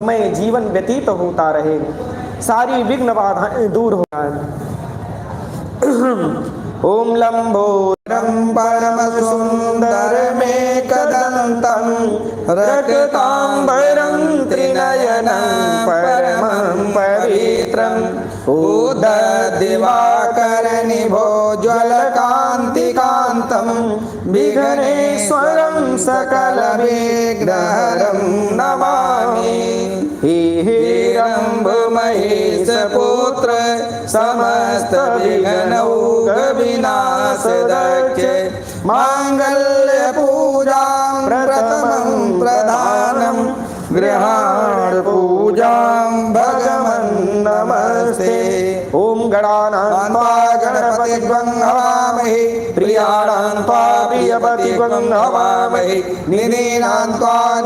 में जीवन व्यतीत होता रहे, सारी विघ्न बाधाएं दूर हो जाए। ओम लंबोदरं परम सुंदर मेकदंतं रक्तांबरं त्रिनयनं परमं पवित्रं उददिवाकरनिभोज्वलकान्तिकान्तं विघ्नेश्वरं सकलविघ्नहरं नमामि। हिरण्यं महेशपुत्र समस्त विघ्नौघविनाशदक्ष मांगल्य पूजां प्रथमं प्रधानं गृहाण पूजां भगवन् नमस्ते। ओम गणानां गणपतिग्वं हवामहे प्रियाणां प्रियपतिग्वं हवामहे निधीनां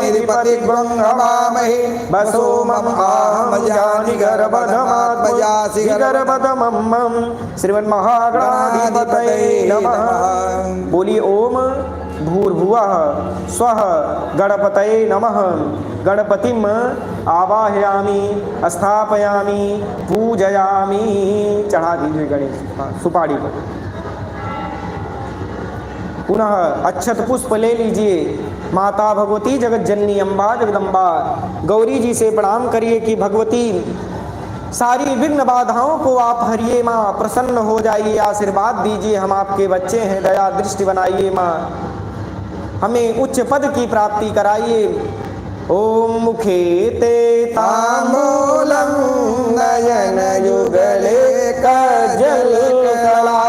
निधिपतिग्वं हवामहे वसो मम आहम जानि गर्भधमात्मजासि गर्भधमं मम श्रीमन्महागणाधिपतये नमः। बोलिए ओम भूर्भुवः स्वः गणपतये नमः। गणपतिम आवाहयामि स्थापयामि पूजयामि। चढ़ा दीजिए गणेश सुपाड़ी पर। पुनः अक्षत पुष्प ले लीजिए। माता भगवती जगत जननी अम्बा जगदम्बा गौरी जी से प्रणाम करिए कि भगवती सारी विघ्न बाधाओं को आप हरिए माँ, प्रसन्न हो जाइए, आशीर्वाद दीजिए। हम आपके बच्चे हैं, दया दृष्टि बनाइए माँ, हमें उच्च पद की प्राप्ति कराइए। ओम मुखे ते तांबूलं नयन युगले कजल कला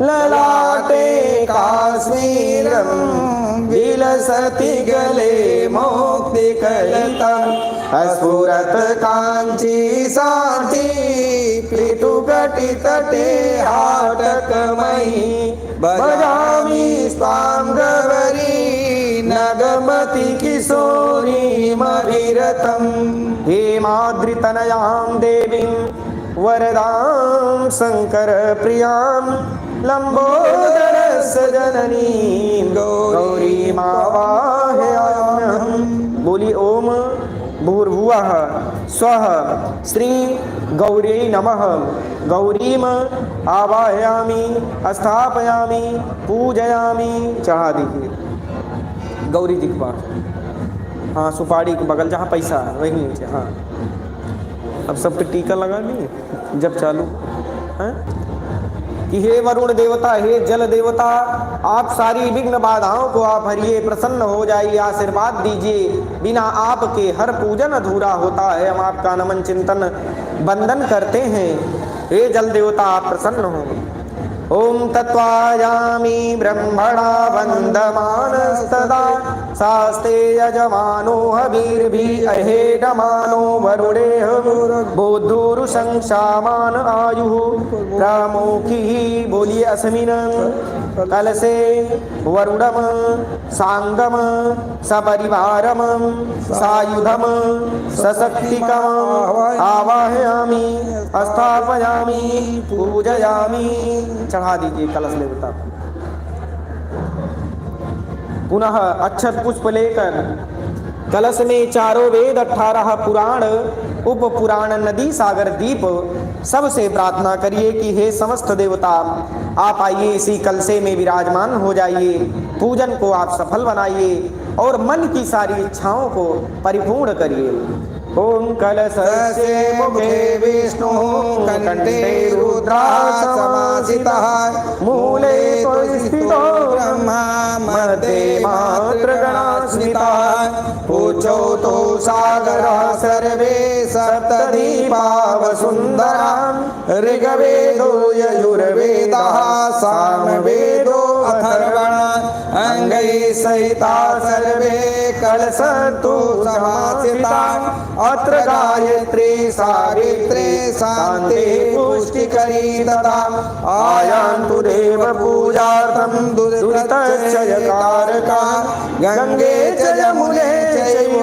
ललाटे काश्मीरं विलसति गले मोक्ति कलितं स्फुरत कांची साथी पीठुकटि तटे हाटकमयी भजामि स्वां गौरी नगमति किशोरी मभिरतं। हेमाद्रितनयां देवीं वरदां शंकर प्रियां लंबोदरस्य जननीं गौरीमावाहयाम्यहम्। बोली ओम भूर्भुवः स्वः श्री गौरी नमः। गौरीम आवाहयामि स्थापयामि पूजयामि। चढ़ा दीजिए गौरी जी के पास। हाँ सुपाड़ी के बगल जहाँ पैसा है वही नीचे। हाँ अब सब पे टीका लगा लिए जब चालू है कि हे वरुण देवता, हे जल देवता, आप सारी विघ्न बाधाओं को आप हरिए, प्रसन्न हो जाइए, आशीर्वाद दीजिए। बिना आपके हर पूजन अधूरा होता है। हम आपका नमन चिंतन वंदन करते हैं। हे जल देवता आप प्रसन्न हो। ओम तत्वायामि ब्रह्मणा वन्दमानस्तदा शास्ते यजमानो हवीर्भिः अहेडमानो वरुणेह बोद्धुरुशंसामान आयुः प्रमुखिः। बोलिए अस्मिन् कलशे वरुणम सांगम सपरिवारम सायुधम सशक्तिकम आवाहयामि स्थापयामि पूजयामि। चढ़ा दीजिए कलश देवता। पुनः अक्षत पुष्प लेकर कलश में चारों वेद 18 पुराण उप पुराण नदी सागर दीप सबसे प्रार्थना करिए कि हे समस्त देवता आप आइए, इसी कलशे में विराजमान हो जाइए, पूजन को आप सफल बनाइए और मन की सारी इच्छाओं को परिपूर्ण करिए। ओम कलशस्य मुखे विष्णु कंठे रुद्राक्ष समासितः मूले स्थितो ब्रह्मा मध्ये मातृगणा स्मिताः उच्चौ तो सागरः सर्वे सप्तद्वीपाः वसुन्धराः ऋग्वेदो यजुर्वेदः सामवेदो अथर्वणः अंगैः सहिता सर्वे कलशतु समासिताः अत्र गायत्री सावित्री शांति पुष्टिकरी तथा आयान्तु देव पूजार्थं दुरितक्षयकारका गंगे च यमुने चैव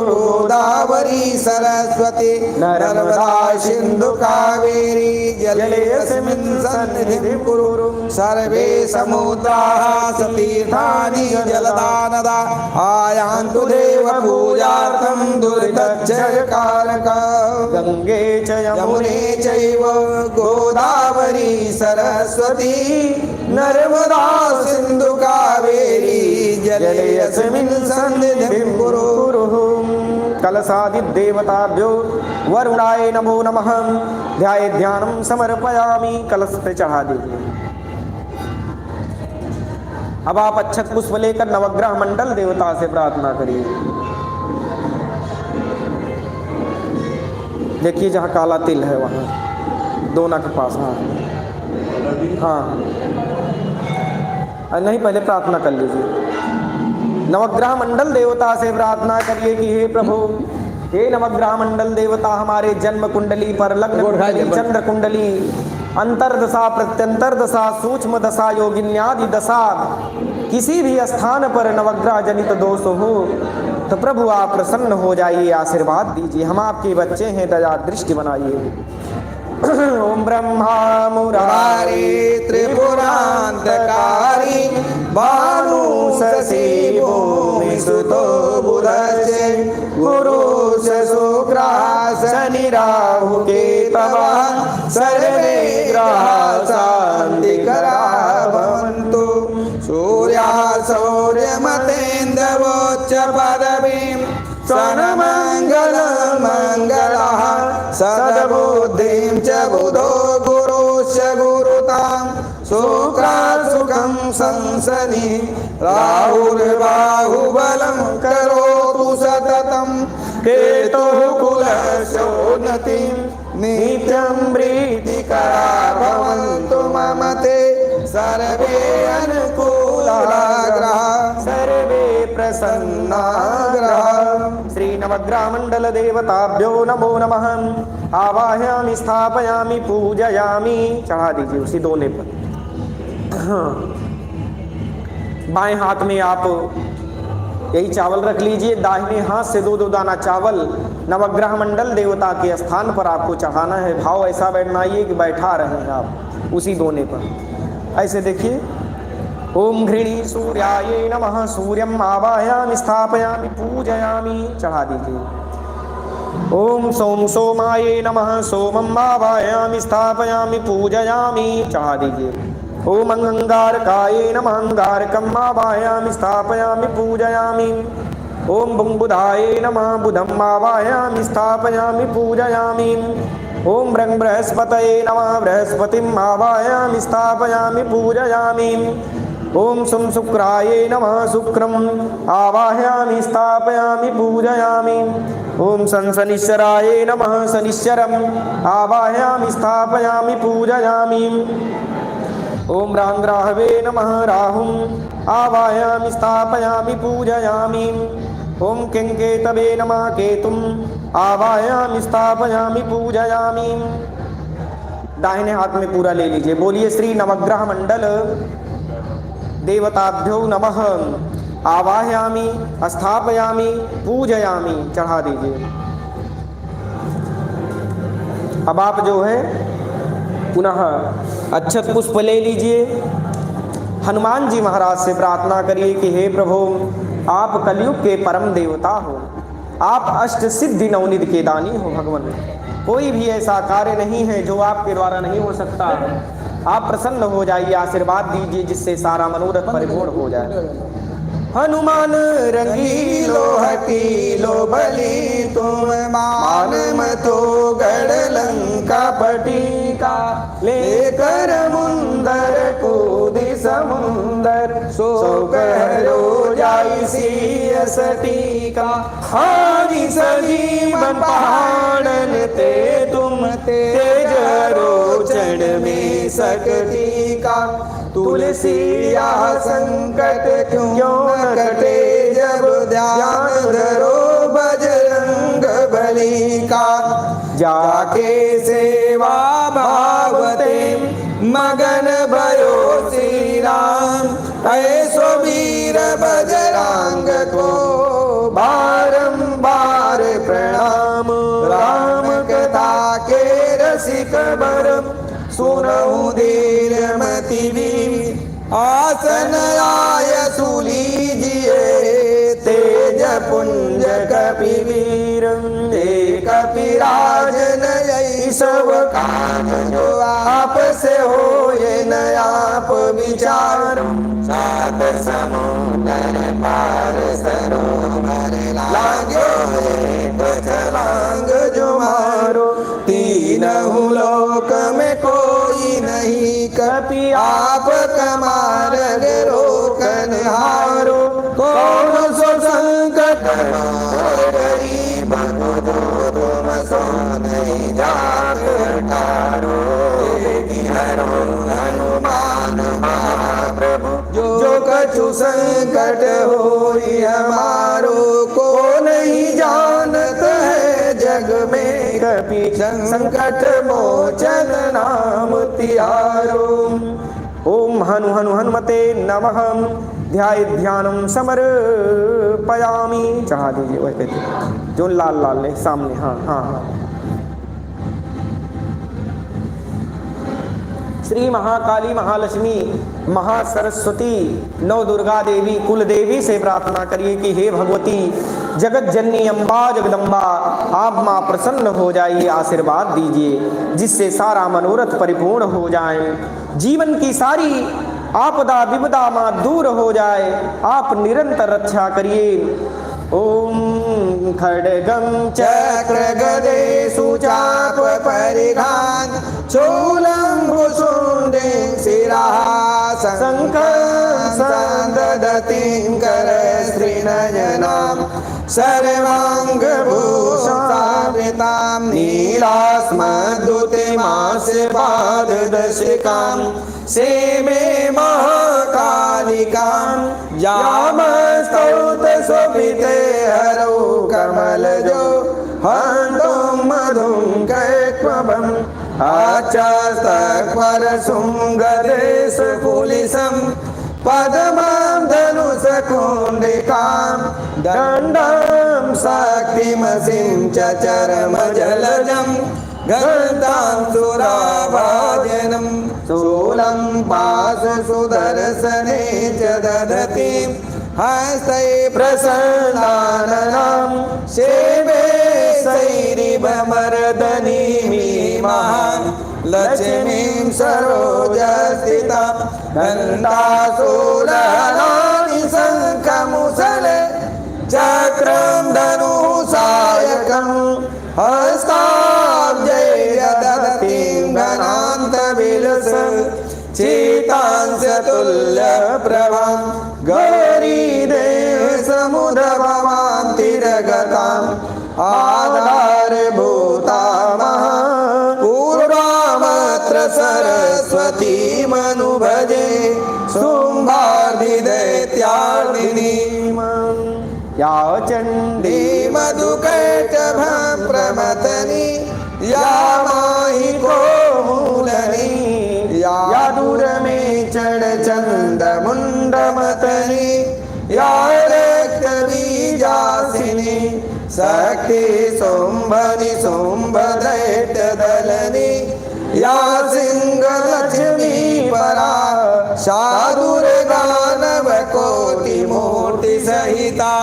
गोदावरी सरस्वती नर्मदा सिंधु कावेरी जलेऽस्मिन् सन्निधिं कुरु सर्वे समुद्राः सतीर्थानि जलदानदा आयान्तु देव पूजार्थं दुर्गच्छकारकम् गंगे च यमुने चैव गोदावरी सरस्वती नर्मदा सिंधु कावेरी जलेऽस्मिन् सन्निधिं कुरु। कलशादि देवताभ्यो वरुणाय नमो नमः। ध्याये ध्यानं समर्पयामि। कलश पे चढ़ा दीजिए। अब आप अच्छत पुष्प लेकर नवग्रह मंडल देवता से प्रार्थना करिए। देखिए जहाँ काला तिल है वहाँ दोनों के पास। हाँ नहीं, पहले प्रार्थना कर लीजिए। नवग्रह मंडल देवता से प्रार्थना करिए कि हे प्रभु, हे नवग्रह मंडल देवता, हमारे जन्म कुंडली पर लग्न कुंडली, चंद्र कुंडली, अंतरदशा, प्रत्यंतर दशा, सूक्ष्म दशा, योगिन्यादि दशा, किसी भी स्थान पर नवग्रह जनित दोष हो तो प्रभु आप प्रसन्न हो जाइए, आशीर्वाद दीजिए। हम आपके बच्चे हैं, दया दृष्टि बनाइए। ओम ब्रह्मा मुरारी त्रिपुरांतकारी भानु शशि भूमि सुतो बुधश्चे गुरुश शुक्रा शनि राहु केतवः सर्वे ग्रहा शान्तिकरा भवन्तु। सूर्या सौर्यमतेन्द्रवोच्च पदवीं सन्मङ्गलमङ्गलः सद्बुद्धिं च बुधो गुरुश्च गुरुतां शुक्रात् सुखं संसदि राहुर्बाहुबलं करोतु सततं केतुः कुलस्योन्नतिं नित्यं प्रीतिकरा भवन्तु मम ते सर्वे अनुकूलाग्रहा सर्वे प्रसन्नाग्रहा। श्री नवग्रह मंडल देवताभ्यो नमो नमः। आवाहयामि स्थापयामि पूजयामि। चढ़ा दीजिए उसी दोने पर। बाएं हाथ में आप यही चावल रख लीजिए, दाहिने हाथ से दो दो दाना चावल नवग्रह मंडल देवता के स्थान पर आपको चढ़ाना है। भाव ऐसा बैठनाइए कि बैठा रहें आप उसी दोने पर। ऐसे देखिए। ओम घृणी सूर्याय नमः। सूर्यम आवाहयामि स्थापयामि पूजयामि। चढ़ा दीजिए। ओम सोम सोमाय नमः। सोमम आवाहयामि स्थापयामि पूजयामि। चढ़ा दीजिए। ओम अंगारकाय नमः। अंगारकम आवाहयामि स्थापयामि पूजयामि। ओम बुधबुधाय नमः। बुधम आवाहयामि स्थापयामि पूजयामि। ओम बृहस्पतये नमः। बृहस्पतिम आवाहयामि स्थापयामि पूजयामि। ओम शुक्राय नमः। शुक्रम आवाहयामि स्थापयामि पूजयामि। ओम शनिश्चराय नमः। शनिश्चरम आवाहयामि स्थापयामि पूजयामि। ओम राहवे नमः। राहुम आवाहयामि स्थापयामि पूजयामि। ओम केंकेतवे नमः। केतुम आवाहयामि स्थापयामि पूजयामि। दाहिने हाथ में पूरा ले लीजिए। बोलिए श्री नवग्रह मंडल देवताभ्यो नमः। आवाहयामि स्थापयामि पूजयामि। चढ़ा दीजिए। अब आप जो है पुनः अक्षत पुष्प ले लीजिए। हनुमान जी महाराज से प्रार्थना करिए कि हे प्रभु, आप कलयुग के परम देवता हो, आप अष्ट सिद्धि नवनिध के दानी हो। भगवान, कोई भी ऐसा कार्य नहीं है जो आपके द्वारा नहीं हो सकता। आप प्रसन्न हो जाइए, आशीर्वाद दीजिए जिससे सारा मनोरथ परिपूर्ण हो जाए। हनुमान रंगीलो हकीलो बली तुम मान मतो गढ़ लंका पटिका लेकर मुंदर कूदी समुंदर सो करो जाई सियस टीका। हाजी सजीवन पहाड़न ते तुम तेज रोचन में सकती का। तुलसिया संकट क्यों न कटे जब ध्यान धरो बजरंग बली का। जाके सेवा भावते मगन भयो श्री राम ऐसो वीर बजरंग को बारंबार खबर सुनहु धीरमति वीर आसन आय सुलीजिए तेज पुंज कपिवीर कपिराज नय सब काम जो आप से हो ये न आप विचार सात समुद्र पार सरोवर लागो एक छलांग जो मारो तीनों लोक में कोई नहीं कपि आप कमार रोकन हारो कौन सो संकट गरीब को तुम सो नहीं जाग ठारो हनुमान महाप्रभु जो कछु संकट हो हमारो को नहीं जानत है जग में कपि संकट मोचन नाम तिहारो। ओम हनु हनु हनुमते नमः ध्याय ध्यानम समर्पयामि। चढ़ा दीजिए वही कहते जो लाल लाल है सामने। हाँ हाँ हाँ। श्री महाकाली महालक्ष्मी महासरस्वती नव दुर्गा देवी कुल देवी से प्रार्थना करिए कि हे भगवती जगत जननी अम्बा जगदम्बा आप माँ प्रसन्न हो जाइए, आशीर्वाद दीजिए जिससे सारा मनोरथ परिपूर्ण हो जाए, जीवन की सारी आपदा विपदा माँ दूर हो जाए, आप निरंतर रक्षा करिए। ओम खड्गम चक्र गदे सुचाप परिघान चूलम भुसुंडे शिरः शंख संदधतिं कर श्रीनयनाम सर्वांग भूषावृतां नीलास्मद्युतिमास्यपाद दशिकां सेमे महाकालिकां यामस्तौत स्वपिते हरौ कमलजो हन्तुं मधुं कैक्वभम् आचास्तक्वर शुङ्गदेश कुलिसं पद्मां धनुषकुण्डिकां दण्डं शक्तिमसिं च चरमजलजं गन्तां सुराभाजनं शूलं पाशसुदर्शने च दधतीं हस्ते प्रसन्नाननां सेवे सैरिवमर्दनीमिमां लक्ष्मीं सरोजस्थितां दन्ताशूलहनानि शङ्खमुसले चक्रं धनुसायकं हस्ताब्जैर्दधतीं घनान्तविलसं चीतांस्य तुल्यप्रभां गौरीदेव समुद्रभवां तिरगताम् आधारभूतामः पूर्वामत्र सरस्वती मनुभजे शुम्भार्दिदैत्यार्दिनीम् या चण्डी मधुकैटभं प्रमथनी या माहिको मूलनी या दूरमे चढ़ चण्डमुण्डमथनी या रक्तबीजासिनी शक्ति शुम्भनि शुम्भदैत्यदलनी या सिंहलक्ष्मी परा शादुर्गानव कोटि मूर्ति सहिता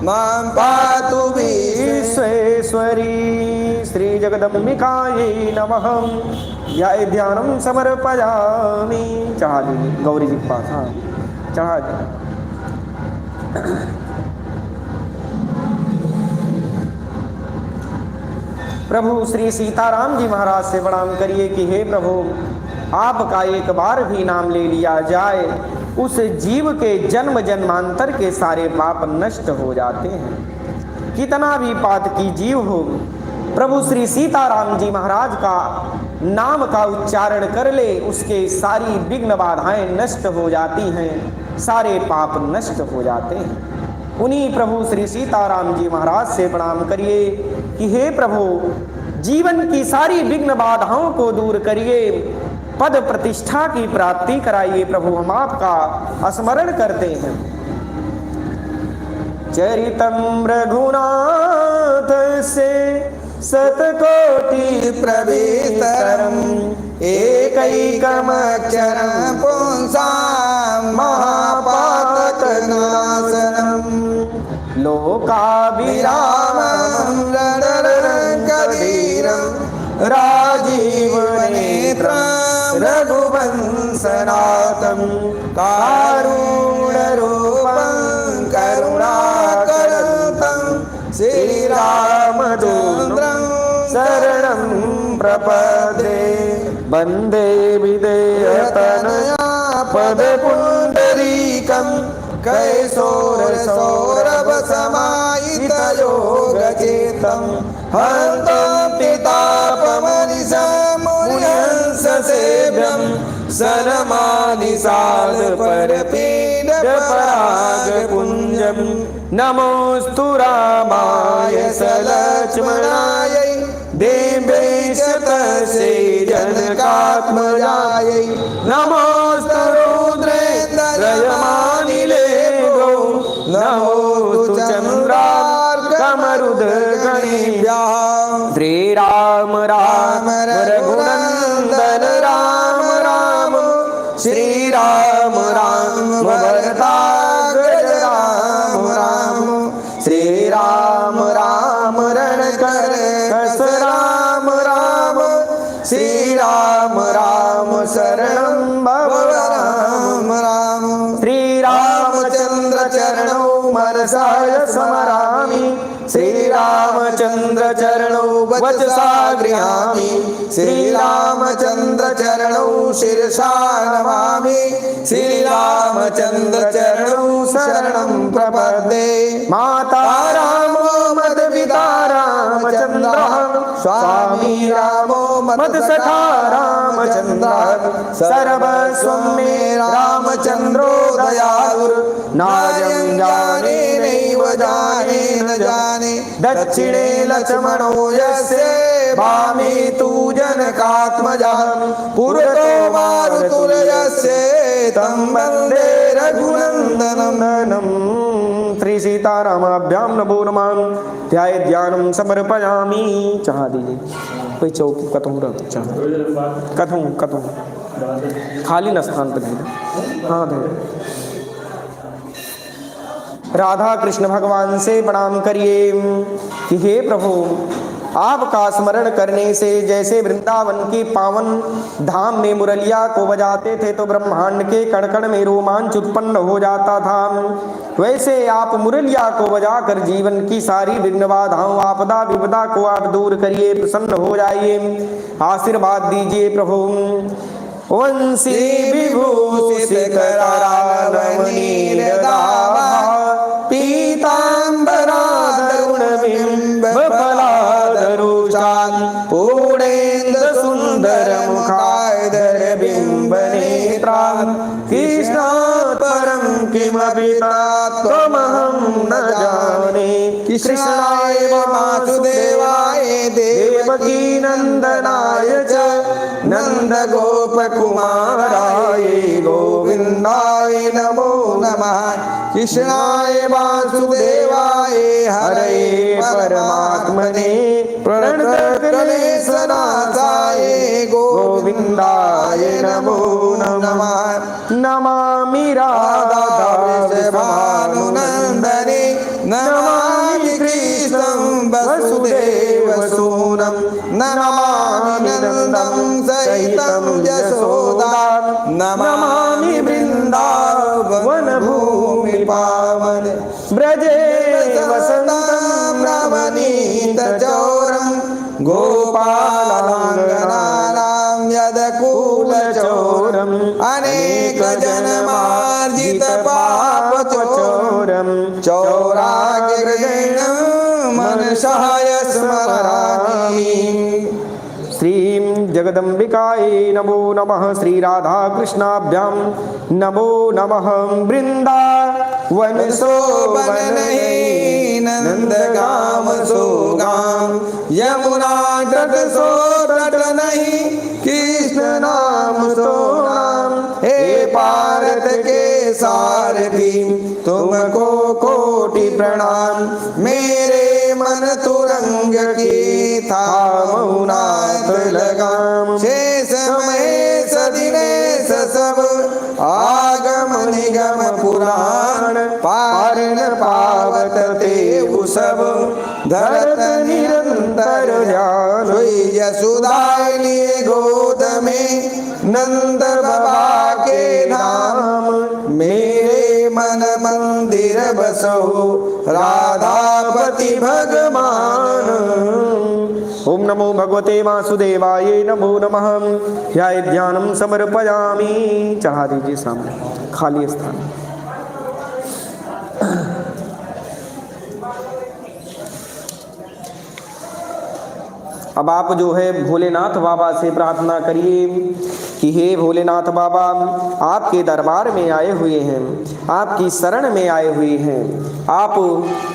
मां पातु विश्वेश्वरी। श्री जगदम्बिकायै नमः ध्याय ध्यानं समर्पयामि। चढ़ा दीजिए गौरी जी के पास। हाँ चढ़ा दीजिए। प्रभु श्री सीताराम जी महाराज से प्रणाम करिए कि हे प्रभु आपका एक बार भी नाम ले लिया जाए उस जीव के जन्म जन्मांतर के सारे पाप नष्ट हो जाते हैं। कितना भी पातकी जीव हो प्रभु श्री सीताराम जी महाराज का नाम का उच्चारण कर ले उसके सारी विघ्न बाधाएं नष्ट हो जाती हैं, सारे पाप नष्ट हो जाते हैं। उन्हीं प्रभु श्री सीताराम जी महाराज से प्रणाम करिए कि हे प्रभु जीवन की सारी विघ्न बाधाओं को दूर करिए, पद प्रतिष्ठा की प्राप्ति कराइए। प्रभु हम आपका स्मरण करते हैं। चरितम रघुनाथ से शतकोटि प्रवितरम् एकैकमक्षरं पुंसां महापातकनाशनम् लोकाभिरामं रणकवीरं राजीवनेत्रं रघुवंशनाथं कारुण्यरूपं करुणाकरन्तं श्रीरामचन्द्रं शरणं प्रपद्ये वन्दे विदेहतनया पदपुण्डरीकं कैशोरसौरभसमाहितयोगचेतं हन्तं पितापमनिशमुनिहंससेव्यं सनमानिषादपरपीडपरागपुञ्जं नमोऽस्तु रामाय सलक्ष्मणायै देव्यै शतसे जनकात्मजायै नमोऽस्तु रुद्रेन्द्रयमानिलेभ्यो नमोऽस्तु चन्द्रार्कमरुदगणेभ्यः श्रीराम राम रघुनन्दन राम राम श्रीराम राम भरताग्रज राम राम श्रीराम राम रणकर कस राम राम श्रीराम राम शरणं भव राम राम श्रीरामचन्द्र चरणौ मनसाय स्मरामि श्रीरामचन्द्र चरणौ वचसा गृह्णामि श्रीरामचन्द्र चरणौ शिरसा नमामि श्रीरामचन्द्र चरणौ शरणं प्रपद्ये माता रामो मद्पिता रामचन्द्रः स्वामी रामो मत्सखा रामचन्द्रः सर्वस्वं मे रामचन्द्रो दयालुर् नायं जाने नैव जाने न जाने दक्षिणे लक्ष्मणो यस्य वामे तु जनकात्मजः पुरतो मारुतुर्यस्य तं वन्दे रघुनन्दनं श्री सीतारामाभ्यां नमो नमः ध्याय ध्यानं समर्पयामि चाह दीजिए कोई चौकी कतहूँ रख चाह कतहूँ खाली न स्थान पर नहीं हाँ दे राधा कृष्ण भगवान से प्रणाम करिए कि हे प्रभु आपका स्मरण करने से जैसे वृंदावन के पावन धाम में मुरलिया को बजाते थे तो ब्रह्मांड के कण कण में रोमांच उत्पन्न हो जाता था, वैसे आप मुरलिया को बजाकर जीवन की सारी विघ्न बाधाओं आपदा विपदा को आप दूर करिए, प्रसन्न हो जाइए, आशीर्वाद दीजिए प्रभु। वंशी विभूषित करालवनीरदावा पीताम्बरादरुणबिम्बफलादरुषान् पूर्णेन्द्र सुन्दर मुखायधर बिम्बनेत्रान् कृष्णात् परं किमपि तत्त्वमहं न जाने। कृष्णाय वासुदेवाय देवकी नन्दनाय च नन्दगोपकुमाराय गोविन्दाय नमो नमः। कृष्णाय वासुदेवाय हरे परमात्मने प्रणतक्लेशनाशाय गोविन्दाय नमो नमः। नमामि राधावृषभानुनन्दने नमामि कृष्णं वसुदेवसूनं नमामि नन्दं सहितं यशोदां नमामि वृन्दावनभूमि पावन ब्रजे वसन्तं रमणीतचौरं गोपालाङ्गनानां यदकुलचौरम् अनेकजन्मार्जितपापचौरं चौराग्रेण मनसाय स्मरामि। श्रीं जगदम्बिकायै नमो नमः। श्री राधा कृष्णाभ्यां नमो नमः। वृंदावन शोभन नंदगाम सोगाम यमुना तट सो तट नहीं कृष्ण नाम सो नाम। हे भारत के सारथी तुमको कोटि प्रणाम, मेरे मन तुरंग की थामहु नाथ लगाम। शेष महेश दिनेश सब आगम निगम पुराण पार न पावत तेऊ सब धरत निरंतर ध्यान। यशोदा लिए गोद में नंद बाबा के धाम मेरे मन मंदिर बसो राधापति भगवान। ओम नमो भगवते वासुदेवाय नमो नमः। ध्याय ध्यानम समर्पयामि। चढ़ा दीजिए सामने खाली स्थान। अब आप जो है भोलेनाथ बाबा से प्रार्थना करिए कि हे भोलेनाथ बाबा, आपके दरबार में आए हुए हैं, आपकी शरण में आए हुए हैं। आप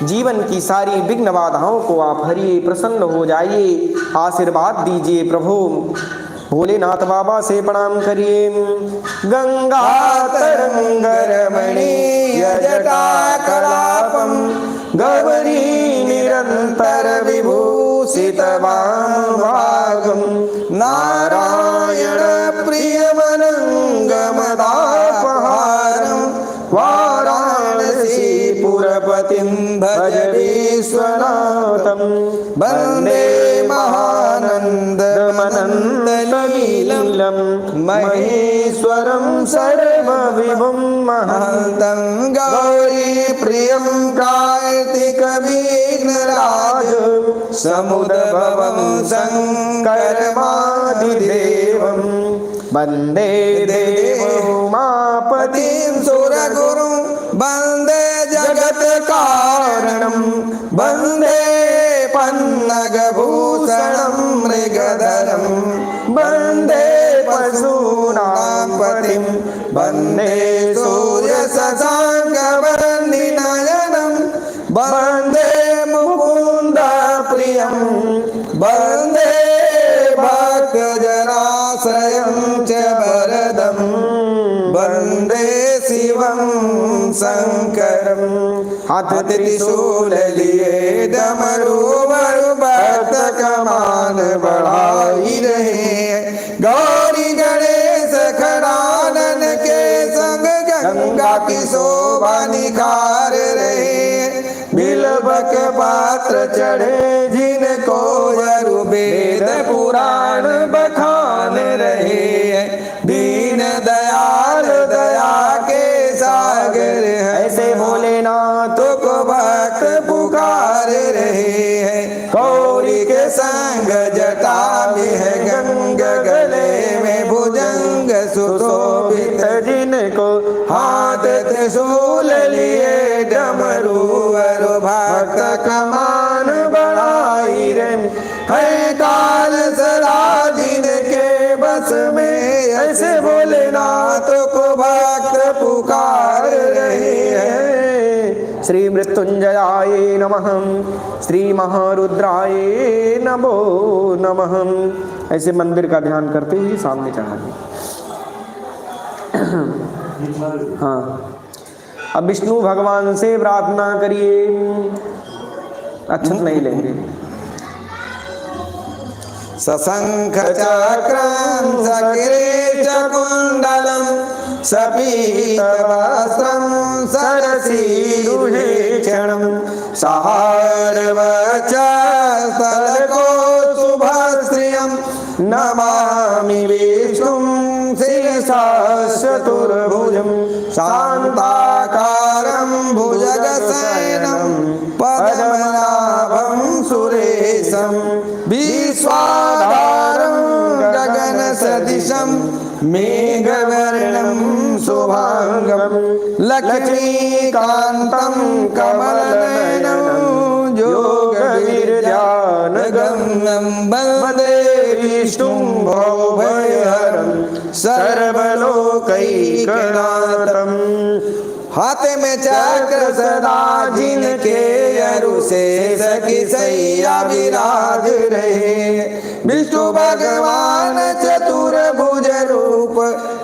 जीवन की सारी विघ्न बाधाओं को आप हरिए, प्रसन्न हो जाइए, आशीर्वाद दीजिए प्रभु। भोलेनाथ बाबा से प्रणाम करिए। गंगा तरंग रमणीय जटा कलापम गौरी निरंतर विभूषित वामभागम नारायण प्रियमनंगमदापहारं वाराणसी पुरपतिं भज विश्वनाथं। वन्दे महानन्दमनन्दनीलं महेश्वरं सर्वविभुं महन्तं। गौरी प्रियं कार्तिकविघ्नराज समुद्भवं शङ्करमादिदेवं। वन्दे देवोमापतिं सुरगुरुं वन्दे जगत्कारणं। वन्दे पन्नगभूषणं मृगधरं वन्दे पशूनां पतिं। वन्दे सूर्यशशाङ्कवर्णिनयनं वन्दे मुकुन्दप्रियं। वन्दे भक्तजनाश्रयं च वरदं। वन्दे शिवं शङ्करं। हाथ त्रिशूल लिए डमरू भक्त कमान बढ़ाई रहे। गौरी गणेश खड़ानन के संग गंगा की शोभा निखार रहे। बिलबक पात्र चढ़े जिनको यजुर्वेद पुराण बखान रहे। दीन दयाल दया के सागर ऐसे भोलेनाथ को भक्त पुकार रहे हैं। गौरी के संग जटा में है गंगा, गले में भुजंग सुशोभित जिनको हाथ त्रिशूल लिए डमरू भक्त कमान बढ़ाई रे। है काल सदा जिनके बस में ऐसे भोलेनाथ को भक्त पुकार रहे हैं। श्री मृत्युंजयाय नमः, श्री महारुद्राय नमो नमः। ऐसे मंदिर का ध्यान करते ही सामने चढ़ा दिए। हाँ, अब विष्णु भगवान से प्रार्थना करिए। अक्षत नहीं लेंगे। सशंख चक्रं सकिरीट कुंडलं सपीतवस्त्रं सरसीरुहेक्षणं सहारवचस्तलकोशुभश्रियं नमामि विष्णुं शिरसा चतुर्भुजं शान्ताकारं भुजगशयनं पद्मनाभं सुरेशं विश्वाधारं गगनसदृशं मेघवर्णं शुभांगं लक्ष्मीकान्तं कमलनयनं योगविरजानगम्यं वन्दे विष्णुं भवभयहरं सर्वलोकैकनाथम्। हाथ में चक्र सदा जिनके अरु से सखी सैया विराज रहे। विष्णु भगवान चतुर्भुज रूप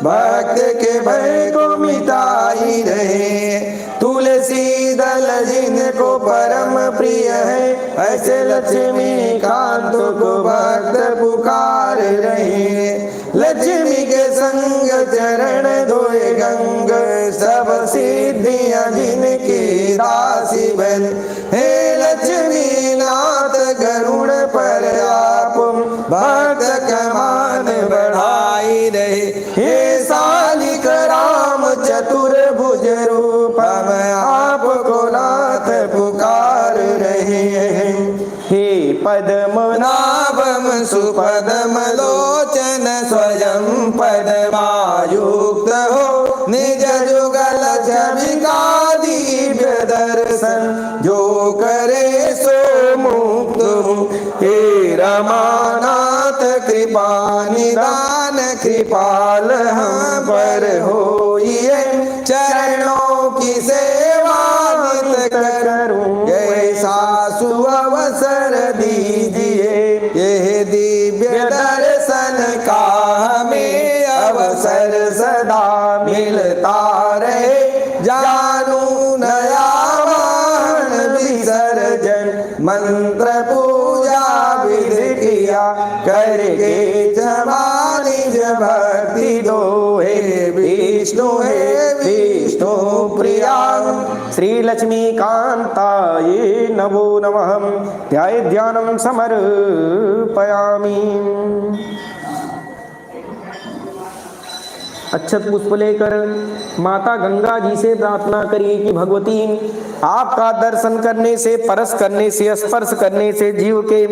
भक्त के भय को मिटाई रहे। तुलसी दल जिन को परम प्रिय है, ऐसे लक्ष्मी कांत को भक्त पुकार रहे। लक्ष्मी के संग चरण धोए गंग, सब सिद्धियां जिनकी दासी बन। हे लक्ष्मी नाथ गरुड़ पर आप, भक्त कमान बढ़ाई रहे। हे सालिक राम चतुर्भुज रूप, हम आपको नाथ पुकार रहे हैं। हे पद्मनाभम सुपद्म लोचन, स्वयं पद्मायुक्त हो, निज जुगल छविका दिव्य दर्शन, जो करे सो मुक्त हो। हे रमानाथ कृपा निदान, कृपाल हम पर होइए, चरणों की सेवा नित करूं, ऐसा सुअवसर दीजिए। यह दिव्य दर्शन का हमें अवसर सदा मिलता रहे, जानू नया वाहन विसर्जन, मंत्र पूजा विधि किया करके क्षमा निज भक्ति दो। हे विष्णु प्रिया, श्री लक्ष्मी कांताये नमो नमः। ध्याये ध्यानं समर्पयामि। अक्षत पुष्प लेकर माता गंगा जी से प्रार्थना करिए कि भगवती, आपका दर्शन करने से, परस करने से, स्पर्श करने से जीव के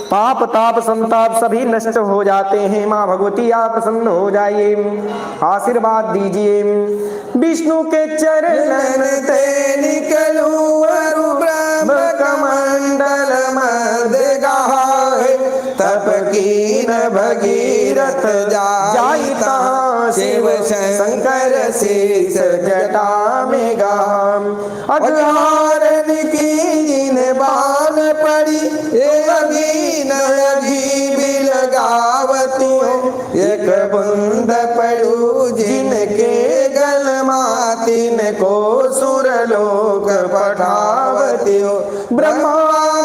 पाप ताप संताप सभी नष्ट हो जाते हैं। माँ भगवती आप प्रसन्न हो जाइए, आशीर्वाद दीजिए। विष्णु के चरण ते निकलूं, अरु ब्रह्म कमंडल मध्य गाहे, तप कीन भगीरथ जाइता, शिव शंकर शीर्ष जटा में गाम। अघारन की जिन बान पड़ी, अघीन अघी बिल गावती हो, एक बूंद पड़ू जिनके गल मातिन को सुरलोक पठावती हो। ब्रह्मा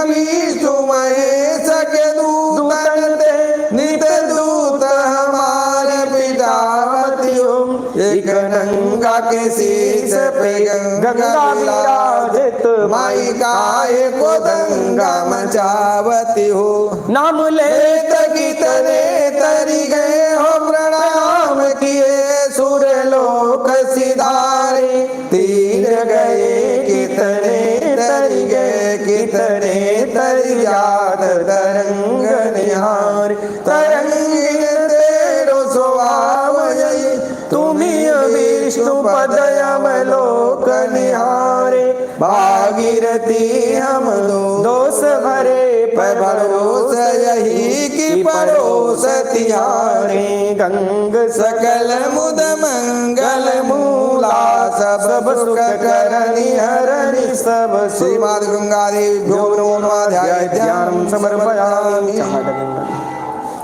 विष्णु महेश के दूतन ते, नित दूत हमारे पितावती हो। एक गंगा के शीर्ष पे गंगा विराजित, माई काहे को दंगा मचावती हो। नाम लेत कितने तरी गए हो, प्रणाम किए सुरलोक सिधारे। तीर गए कितने तरी गए, कितने तरी जात तरंग निहार। तरंगिन तेरो स्वभाव यही, तुम्ही विष्णु पद यमलोक निहारे। भागीरथी हम दोष भरे, पर भरोस यही कि परोस तिहारे। गंग सकल मुद मंगल मूला, सब सुख करनि हरनि सब। श्रीमद् गंगा देवी नमः। ध्याये ध्यानं समर्पयामि।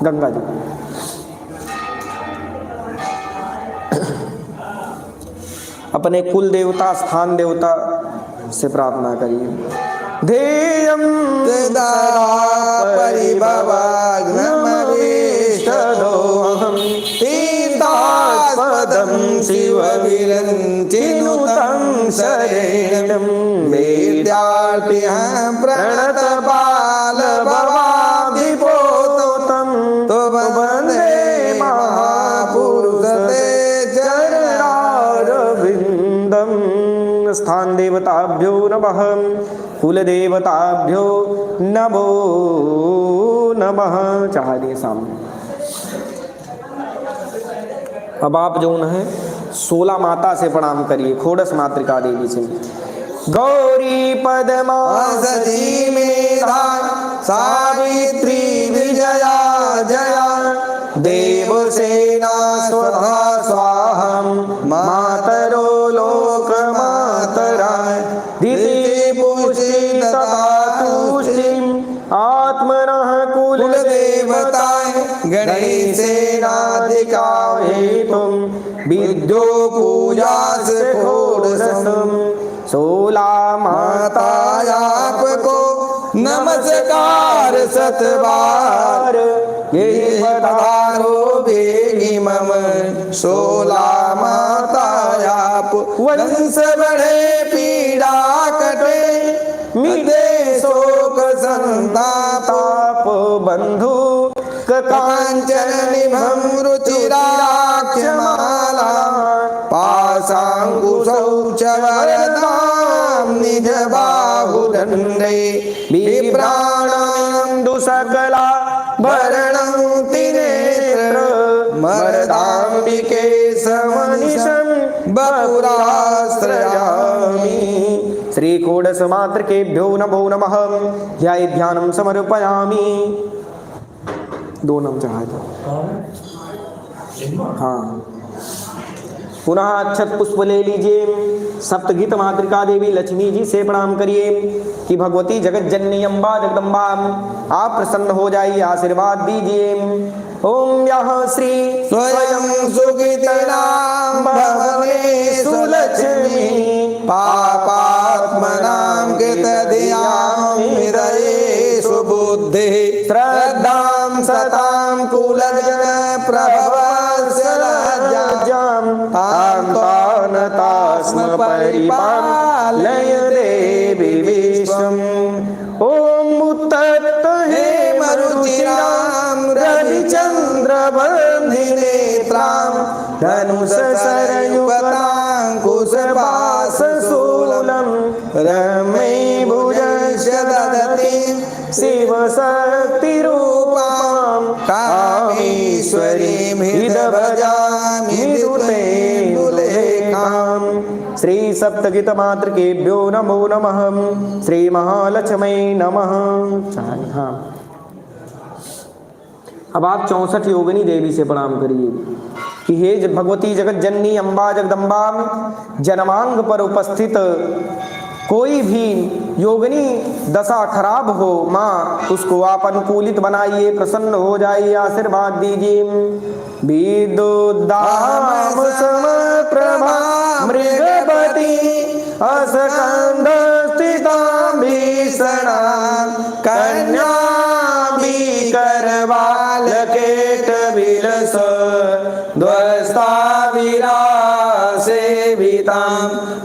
गंगा जी अपने कुल देवता, स्थान देवता से प्रार्थना करिए। ध्येयं सदा परिभवाग्नमभीष्टदोहं, तीर्थास्पदं शिवविरञ्चिनुतं शरणं। वेद्यार्थिहं प्रणतबाल भवाब्धिपोतं, तो वन्दे महापुरुष ते चरणारविन्दम्। स्थान देवताभ्यो नमः, कुल देवताभ्यो नमो नमः। चाहिए सामने। अब आप जो है 16 माता से प्रणाम करिए, खोड़स मातृका देवी से। गौरी पद्मा सती मेधा, सावित्री विजया जया, देवसेना स्वधा स्वाहा, मातरो लोक मातराय। दिति पुष्टि तथा तुष्टि, आत्मनः कुल देवताय। गणेशेनाधिका हेतुं, विद्यो पूजा से षोडशम्। 16 माता आपको नमस्कार 7 बार, ये पधारो बेगी मम 16 माता आप, वंश बढ़े पीड़ा कटे मिटे शोक संताप, बंधु कांचन निभम रुचिराक्षमाला, पाशांकुशौ च वरदां निज बाहुदण्डे, विप्राणां दुसकला भरणं त्रिनेत्र, मरदाम्बिके समनिशं बपुराश्रयामि। श्री षोडश मातृकेभ्यो नमो नमः। ध्याये ध्यानं समर्पयामि। 2 नाम चढ़ाए थे। हाँ, पुनः अक्षत पुष्प ले लीजिए। सप्तगीत मातृका देवी लक्ष्मी जी से प्रणाम करिए कि भगवती जगत जननी अम्बा जगदम्बा आप प्रसन्न हो जाइए, आशीर्वाद दीजिए। ओम यह श्री स्वयं सुकृतिनां भवनेषु लक्ष्मी, पापात्मनां कृतधियां हृदयेषु बुद्धिः, श्रद्धां सतां कुलजन प्रभवस्य लज्जां, तां तास्म परिपालय देवी विश्वम्। ओम उत्तप्त हे मरुचिरां रविचन्द्र बन्धिनेत्रां, धनुष सरयुक्तां कुशपाशशूलं, रमे भुजस्य ददति शिव शक्ति रूपां, कामेश्वरीं हृदि भजामि दुलेखां। श्री सप्तगीत मातृकेभ्यो नमो नमः। श्री महालक्ष्मी नमः। हाँ, अब आप 64 योगिनी देवी से प्रणाम करिए कि हे भगवती जगत जननी अम्बा जगदम्बा, जन्मांग पर उपस्थित कोई भी योगिनी दशा खराब हो माँ, उसको आप अनुकूलित बनाइए, प्रसन्न हो जाइए, आशीर्वाद दीजिए। विदुदाम समप्रभा मृगपति असकंद स्थितां भीषणां, कन्या करवाल केट विलस ध्वस्ता विरासेवितां,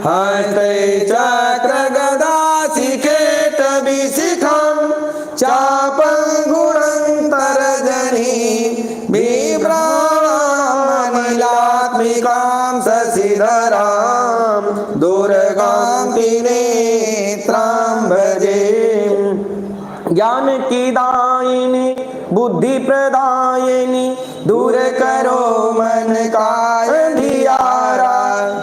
हस्ते चक्र गदा शिखेट विशिखां, चापं तर्जनी बिभ्रामनिलात्मिकां शशिधरां, दुर्गां त्रिनेत्रां भजे। ज्ञान की दायिनी बुद्धि प्रदायिनी, दूर करो मन का अंधियारा,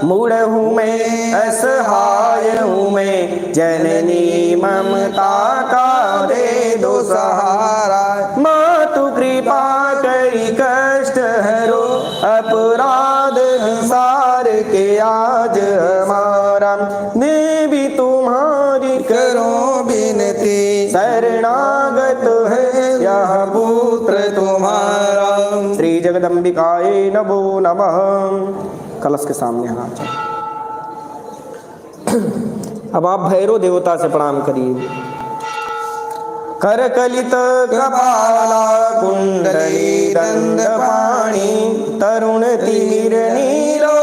मूढ़ हूँ मैं असहाय हूँ मैं, जननी ममता का दे दो सहारा। माँ तू कृपा करी कष्ट हरो, अपराध संसार के आज हमारा, देवी तुम्हारी करो विनती, शरणागत है यह पुत्र तुम्हारा। श्री जगदम्बिकाए नमो नमः। कलश के सामने हाथ चढ़ाएं। अब आप भैरव देवता से प्रणाम करिए। करकलित कपाला कुंडली दंडपाणि, तरुण तिमिर नीलो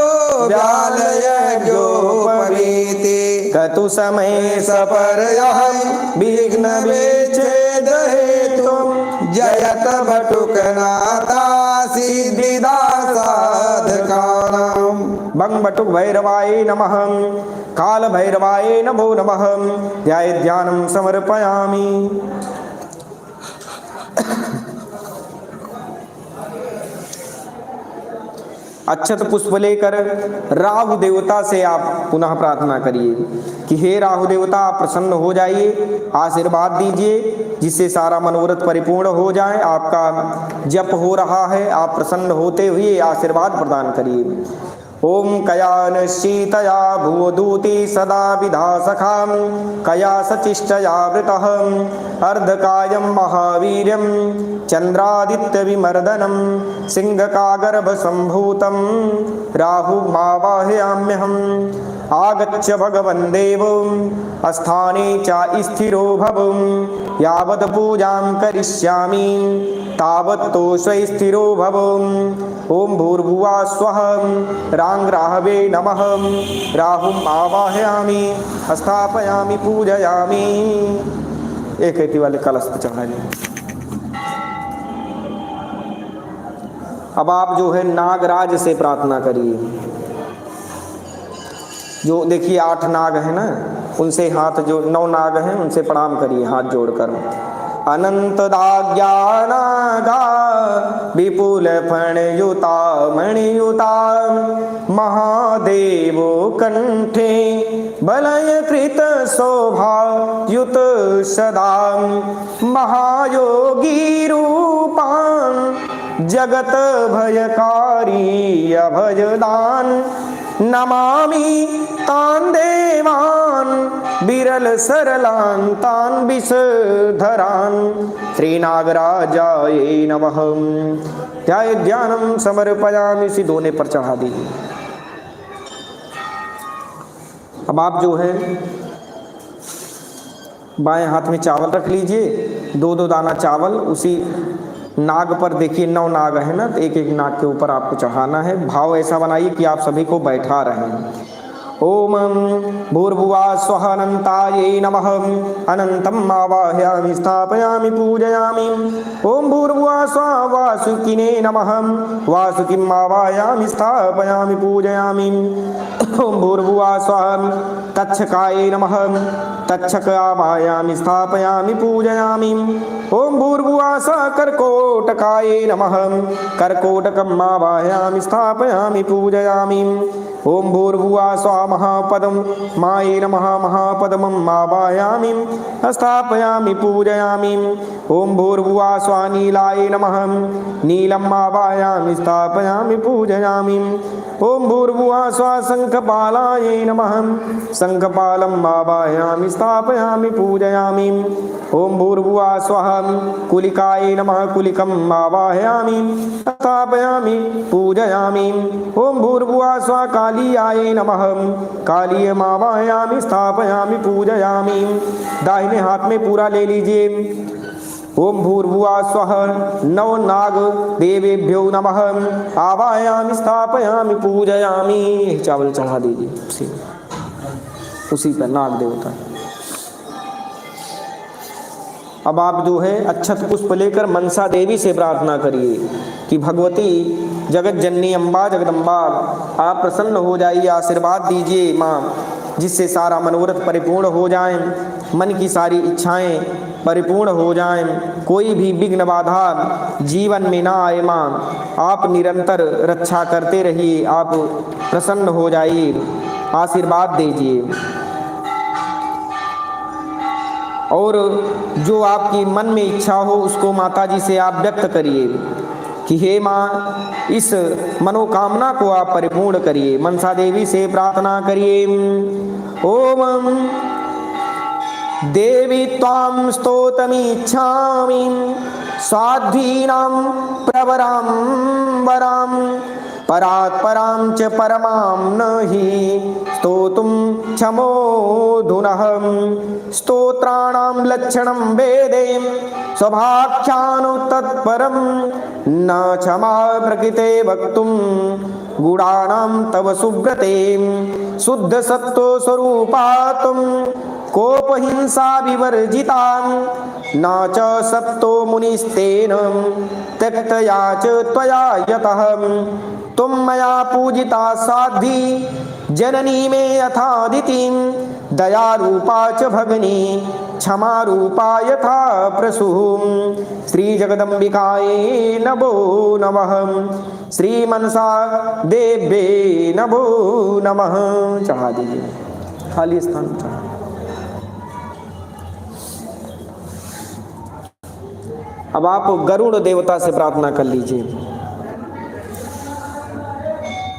व्यालयज्ञोपवीति, कतु समय सपर विघ्न विच्छेद हेतु, जयत बटुकनाथा सिद्धिदा साधकानां। बंग बटुक भैरवाय नमः। काल भैरवाय नमो नमः। ध्याये ध्यानं समर्पयामि। अक्षत पुष्प लेकर राहु देवता से आप पुनः प्रार्थना करिए कि हे राहु देवता आप प्रसन्न हो जाइए, आशीर्वाद दीजिए जिससे सारा मनोरथ परिपूर्ण हो जाए। आपका जप हो रहा है, आप प्रसन्न होते हुए आशीर्वाद प्रदान करिए। ओम कया शीतया भूदूति सदा विधा सखां, कया सचिष्टया वृतः अर्धकायं महावीर्यं, चंद्रादित्य विमर्दनं सिंहकागर्भ संभूतं, राहु मावाहयाम्यहम्। आगच्छ भगवन् देव स्थाने च स्थिरो भव यावत् पूजां करिष्यामि तावत् तोषै स्थिरो भव। ओम भूर्भुवः स्वः रांग्राहवे नमः राहुम् आवाहयामि स्थापयामि पूजयामि। एक एती वाले कलश पे चढ़ाइए। अब आप जो है नागराज से प्रार्थना करिए। जो देखिए 8 नाग हैं ना, उनसे हाथ जो 9 नाग हैं उनसे प्रणाम करिए हाथ जोड़कर। अनंत दाज्ञानागा विपुल फणयुता मणियुता महादेवो कंठे बलय कृत शोभा युत सदा महायोगी रूपान जगत भयकारी अभयदान नमामि तान देवान बिरल सरलान तान विषधरान श्री नागराजाय नमः। ध्याय ध्यानम समर्पयामि। सिधोने पर चढ़ा दीजिए। अब आप जो है बाएं हाथ में चावल रख लीजिए, 2-2 दाना चावल उसी नाग पर देखिए 9 नाग है ना, तो एक एक नाग के ऊपर आपको चढ़ाना है। भाव ऐसा बनाइए कि आप सभी को बैठा रहे। ओम भूर्भुवः स्वः अनंताय नमः अनंतम आवाहयामि स्थापयामि पूजयामि। ओम भूर्भुवः स्वः वासुकिने नमः वासुकिम् आवाहयामि स्थापयामि पूजयामि। ओम भूर्भुवः स्वः तक्षकाय नमः तक्षक आवाहयामि स्थापयामि पूजयामि। ओम भूर्भुवः स्वः कर्कोटकाय नमः कर्कोटकम् आवाहयामि स्थापयामि पूजयामि। ओम भूर्भुवः स्वः महापदम माये नमः महापदमम् आवाहयामि स्थापयामि पूजयामि। ओम भूर्भुवः स्वः नीलाय नमः नीलम् आवाहयामि स्थापयामि पूजयामि। ओम भूर्भुवः स्वः शंखपालाय नमः शंखपालम् आवाहयामि स्थापयामि पूजयामि। ओम भूर्भुवः स्वः कुलिकाय नमः कुलिकम् आवाहयामि स्थापयामि पूजयामि। ओम भूर्भुवः स्वः कालियाय नमः कालीयम् आवाहयामि स्थापयामि पूजयामि। दाहिने हाथ में पूरा ले लीजिए। ओम भूर्भुवः स्वः 9 नाग देवेभ्यो नमः आवाहयामि स्थापयामि पूजयामि। चावल चढ़ा दीजिए उसी पर नाग देवता। अब आप जो है अक्षत पुष्प लेकर मनसा देवी से प्रार्थना करिए कि भगवती जगत जननी अम्बा जगदम्बा आप प्रसन्न हो जाइए, आशीर्वाद दीजिए माँ, जिससे सारा मनोरथ परिपूर्ण हो जाएं, मन की सारी इच्छाएं परिपूर्ण हो जाएं, कोई भी विघ्न बाधा जीवन में ना आए माँ। आप निरंतर रक्षा करते रहिए, आप प्रसन्न हो जाइए, आशीर्वाद दीजिए। और जो आपकी मन में इच्छा हो उसको माता जी से आप व्यक्त करिए कि हे माँ इस मनोकामना को आप परिपूर्ण करिए। मनसा देवी से प्रार्थना करिए। ओम देवी त्वां स्तोतमीच्छामि साध्वीनां प्रवरां वरां परात्परां च परमां नहि स्तोतुं क्षमोऽधुनः। स्तोत्राणां लक्षणं वेदे स्वभाख्यानुतत्परं न क्षमा प्रकृते वक्तुं गुणानां तव सुव्रते। शुद्ध सत्त्व स्वरूपा त्वं कोपहिंसा विवर्जिता न च सप्तो मुनिस्तेन त्यक्तया च त्वया यतः। तुम मया पूजिता साध्वी जननी मे यथादितिं दयारूपा च भगिनी क्षमा रूपा यथा प्रसूः। श्री जगदम्बिकायै नमो नमः श्री मनसा देव्यै नमो नमः। चढ़ा दीजिए खाली स्थान चढ़ा। अब आप गरुड़ देवता से प्रार्थना कर लीजिए।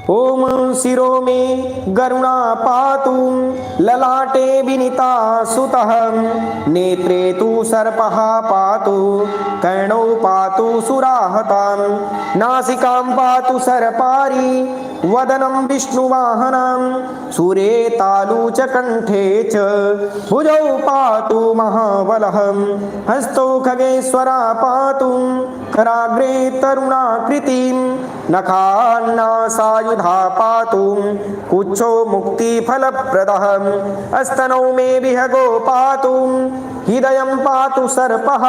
ओम शिरो में गरुणा पातु ललाटे विनीता सुतः नेत्रे तु सर्पः पातु कर्णौ पातु सुराहतां नासिकां पातु सर्पारी वदनं विष्णुवाहनं सूर्ये तालु च कंठे च भुजौ पातु महाबलः हस्तौ खगेश्वरा पातु कराग्रे तरुणाकृतिं नखान्नासायुधा पातु कुच्छो मुक्तिफलप्रदः अस्तनौ मे विहगो पातु हृदयं पातु सर्पः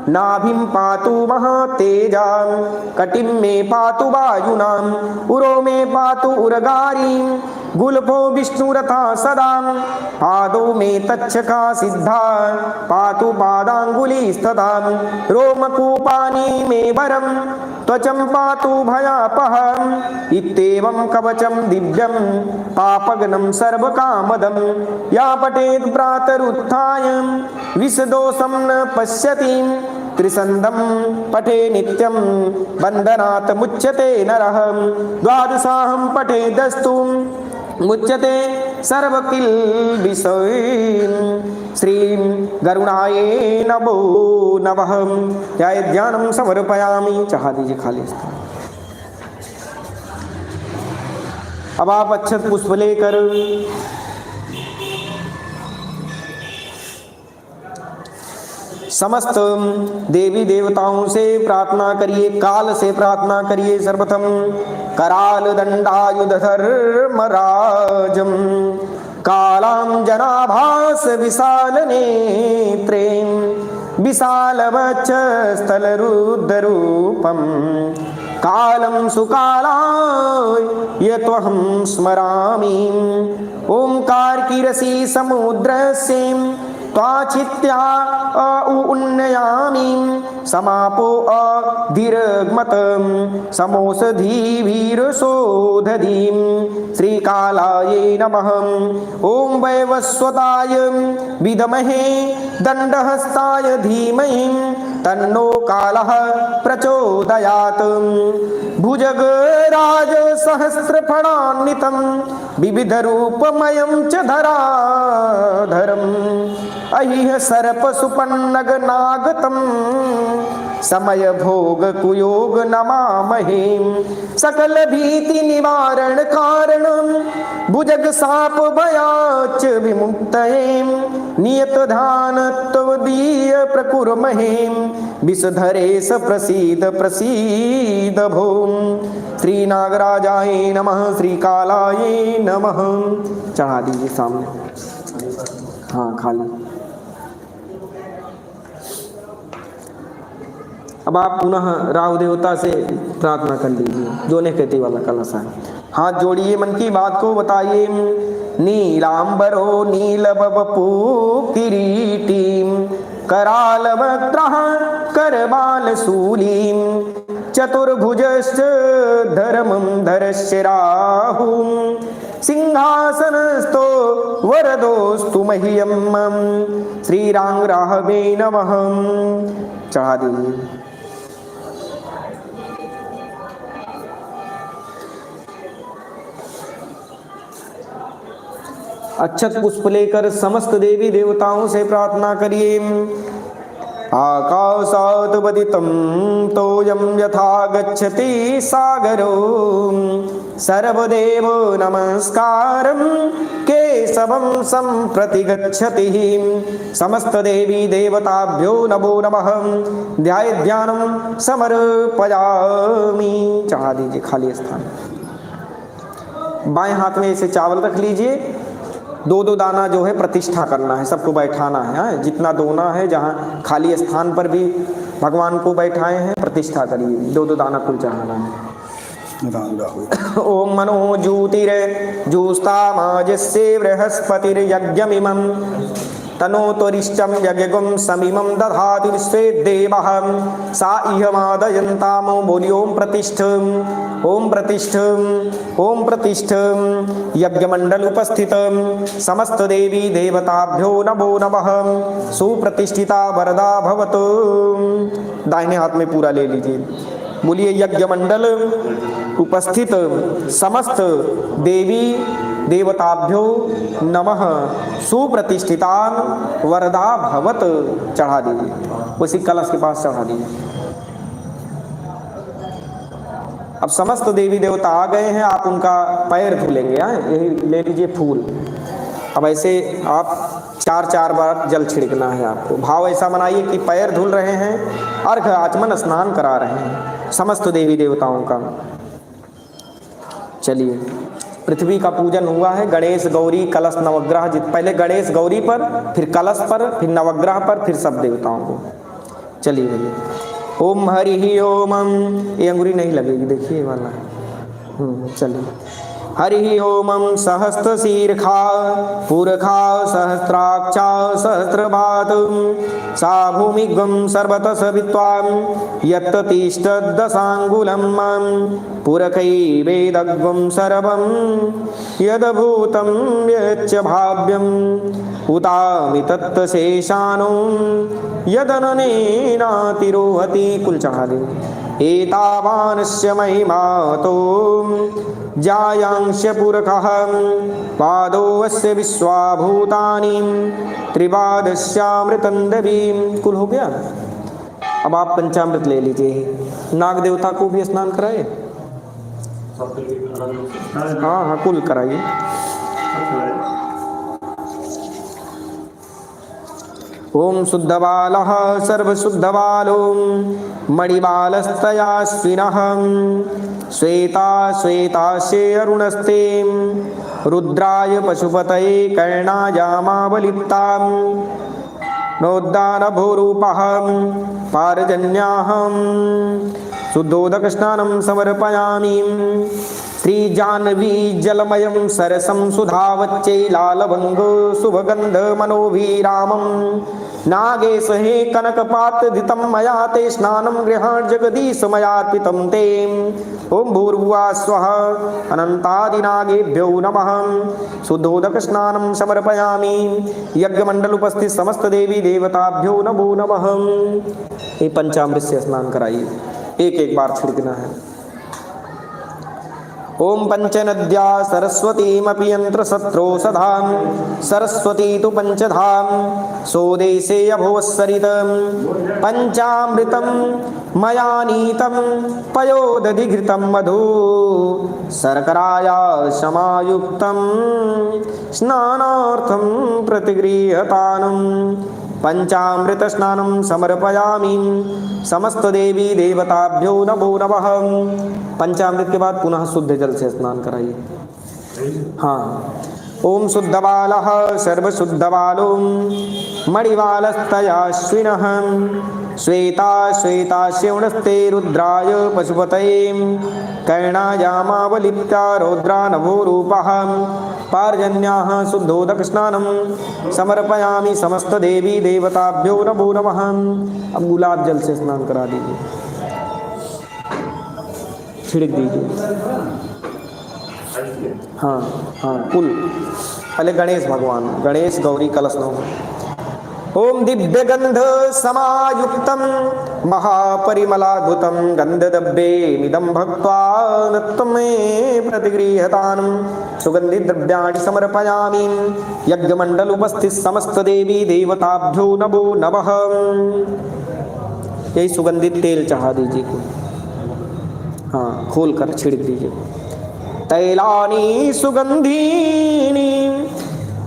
नाभिं पातु महातेजां कटिं मे पातु वायुनां उरो मे पातु उरगारीं गुल्फो विष्णुरथा सदा पादौ मे तच्छका सिद्धा पातु पादाङ्गुलीस्तदा रोमकूपानि मे वरं त्वचं पातु भयापहम् इत्येवं कवचं दिव्यं पापघ्नं सर्वकामदं या पठेत् प्रातरुत्थाय विषदोषं न पश्यति त्रिसन्धं पठे नित्यं बन्धनात् मुच्यते नरः द्वादशाहं पठेदस्तु मुच्यते सर्वकिल्बिषैः श्रीं गरुणाये नमो नमः। ध्याये ध्यानं समर्पयामि। चढ़ा दीजिए खाली स्थान। अब आप अक्षत पुष्प लेकर समस्त देवी देवताओं से प्रार्थना करिए, काल से प्रार्थना करिए। सर्वप्रथम कराल दंडायुधर्मराजं कालां जनाभास विशाल नेत्रें विशालवक्षस्थलरुद्ररूपं कालं सुकालाय यत्वहं स्मरामि। ओंकार की रसी समुद्रस्य त्वाचित्या उन्नयामि समापो अधीर्घमतं समोषधीभिरशोधधीं श्रीकालायै नमः। ॐ वैवस्वताय विद्महे दण्डहस्ताय धीमहि तन्नो कालः प्रचोदयात्। भुजगराज सहस्रफणान्वितं विविधरूपमयं च धराधरम् अहिह सर्पसुपन्नगनागतं समय भोग कुयोग नमामहे। सकल भीति निवारण कारणं भुजग साप भयाच विमुक्तये नियत ध्यान त्वदीय प्रकुर्महे विषधरेश प्रसीद प्रसीद भोम। श्री नागराजाय नमः, श्री कालाय नमः। चढ़ा दीजिए सामने। हाँ खाली। अब आप पुनः राहु देवता से प्रार्थना कर लीजिए। जो ने कहती वाला कलश है, हाथ जोड़िए, मन की बात को बताइए। नीलांबरो नीलबपू किरीटीं करालवक्त्रः करबालशूलीं चतुर्भुजश्च धर्मं धरस्य राहुं सिंहासनस्थो वरदोस्तु मह्यं। श्रीराम राहवे नमः। चढ़ा दीजिए। अक्षत पुष्प लेकर समस्त देवी देवताओं से प्रार्थना करिए। आकाशात् पतितं तोयं यथा गच्छति सागरो सर्वदेव नमस्कारं केशवं सम्प्रति गच्छति। समस्त देवी देवताभ्यो नमो नमः। ध्याये ध्यानं समर्पयामि। चढ़ा दीजिए खाली स्थान। बाएं हाथ में इसे चावल रख लीजिए। दो दो दाना जो है प्रतिष्ठा करना है, सबको बैठाना है। जितना दोना है, जहाँ खाली स्थान पर भी भगवान को बैठाए हैं प्रतिष्ठा करिए। दो दो दाना कुल चढ़ाना है। ओम मनो ज्योतिर्जुस्तामाजस्य बृहस्पतिर्यज्ञमिमं तनोतुरिष्टं यज्ञगुं समिमं दधाति विश्वे देवः सा इहमादयन्तामो बोली ओम प्रतिष्ठम् ओम प्रतिष्ठम् ओम प्रतिष्ठम्। यज्ञमंडल उपस्थित समस्त देवी देवताभ्यो नमो नमः। सुप्रतिष्ठिता वरदा भवतु। दाहिने हाथ में पूरा ले लीजिए। बोलिए यज्ञ मंडल उपस्थित समस्त देवी देवताभ्यो नमः। सुप्रतिष्ठितान वरदा भवत। चढ़ा दीजिए, उसी कलश के पास चढ़ा दीजिए। अब समस्त देवी देवता आ गए हैं, आप उनका पैर धुलेंगे। यही ले लीजिए फूल। अब ऐसे आप 4-4 बार जल छिड़कना है आपको। भाव ऐसा बनाइए कि पैर धुल रहे हैं, अर्घ आचमन स्नान करा रहे हैं समस्त देवी देवताओं का। चलिए, पृथ्वी का पूजन हुआ है। गणेश गौरी कलश नवग्रह, पहले गणेश गौरी पर, फिर कलश पर, फिर नवग्रह पर, फिर सब देवताओं को। चलिए भैया, ओम हरि ओम। ये अंगुरी नहीं लगेगी, देखिए ये वाला। चलिए, हरि ओम सहस्त्र शीर्षा पुरखा सहस्राक्षा सहस्रभात सा भूमिगं सर्वतः सवित्वां यत्तिष्ठद्दशाङ्गुलं पुरखैवेदग्वं सर्वं यद्भूतं यच्च भाव्यम् उतामि तत्तशेषानो यदननेनातिरोहति। कुल चढ़ा दे। एतावानस्य महिमातो जायांश पुरखः पादोऽस्य विश्वाभूतानि त्रिपादस्यामृतं दवीं। कुल हो गया। अब आप पंचामृत ले लीजिए। नाग देवता को भी स्नान कराए। हाँ हाँ, कुल कराइए। ओम शुद्धबालः सर्वशुद्धबालो मणिबालस्तयाश्विनः श्वेता श्वेतास्ये अरुणस्ते रुद्राय पशुपतये कर्णायामावलिप्तां नोद्दानभूरूपः पारजन्याहं शुद्धोदकस्नानं समर्पयामि। श्रीजाह्नवी जलमयं सरसं सुधावच्चैलालभङ्गो शुभगन्धमनोभिरामं नागेशहे कनकपातधितं मया ते स्नानं गृहाण जगदीश मयार्पितं ते। ओम भूर्भुवः स्वः अनन्तादिनागेभ्यो नमः। शुद्धोदक स्नानं समर्पयामि। यज्ञमंडल उपस्थित समस्त देवी देवताभ्यो नमो नमः। ये पंचामृत से स्नान कराइए, एक एक बार छिड़कना है। ओम पंचनद्या सरस्वतीमपि यंत्रशत्रो सधाम सरस्वती तु पंचधाम सोदेशे अभुवस्सरितं पंचामृतं मया नीतं पयोदधिघृतं मधु शर्कराया समायुक्तं स्नानार्थं प्रतिगृह्यतानं पंचामृत स्नानं समर्पयामि। समस्त देवी देवताभ्यो नमो नमः। पंचामृत के बाद पुनः शुद्ध जल से स्नान कराइए। हाँ, ओम शुद्धबालः सर्वशुद्धबालो मणिबालस्तयाश्विनः श्वेता श्वेतास्यौणस्ते रुद्राय पशुपतये कर्णायामावलिप्ता रौद्रानभोरूपः पार्जन्याः शुद्धोदक स्नानं समर्पयामि। समस्त देवी देवताभ्यो नमो नमः। अब गुलाब जल से स्नान करा दीजिए, छिड़क दीजिए। हाँ हाँ, कुल पहले गणेश भगवान, गणेश गौरी कलश नो। ओम दिव्य गंध समायुक्तं महापरिमलाद्भुतं गंधद्रव्येमिदं भक्त्वा नत्तमे प्रतिगृह्यतानं सुगंधित द्रव्याणि समर्पयामि। यज्ञमंडल उपस्थित समस्त देवी देवताभ्यो नमो नमः। यही सुगंधित तेल चढ़ा दीजिए। हाँ, खोल कर छिड़क दीजिए। तैलानि सुगंधीनि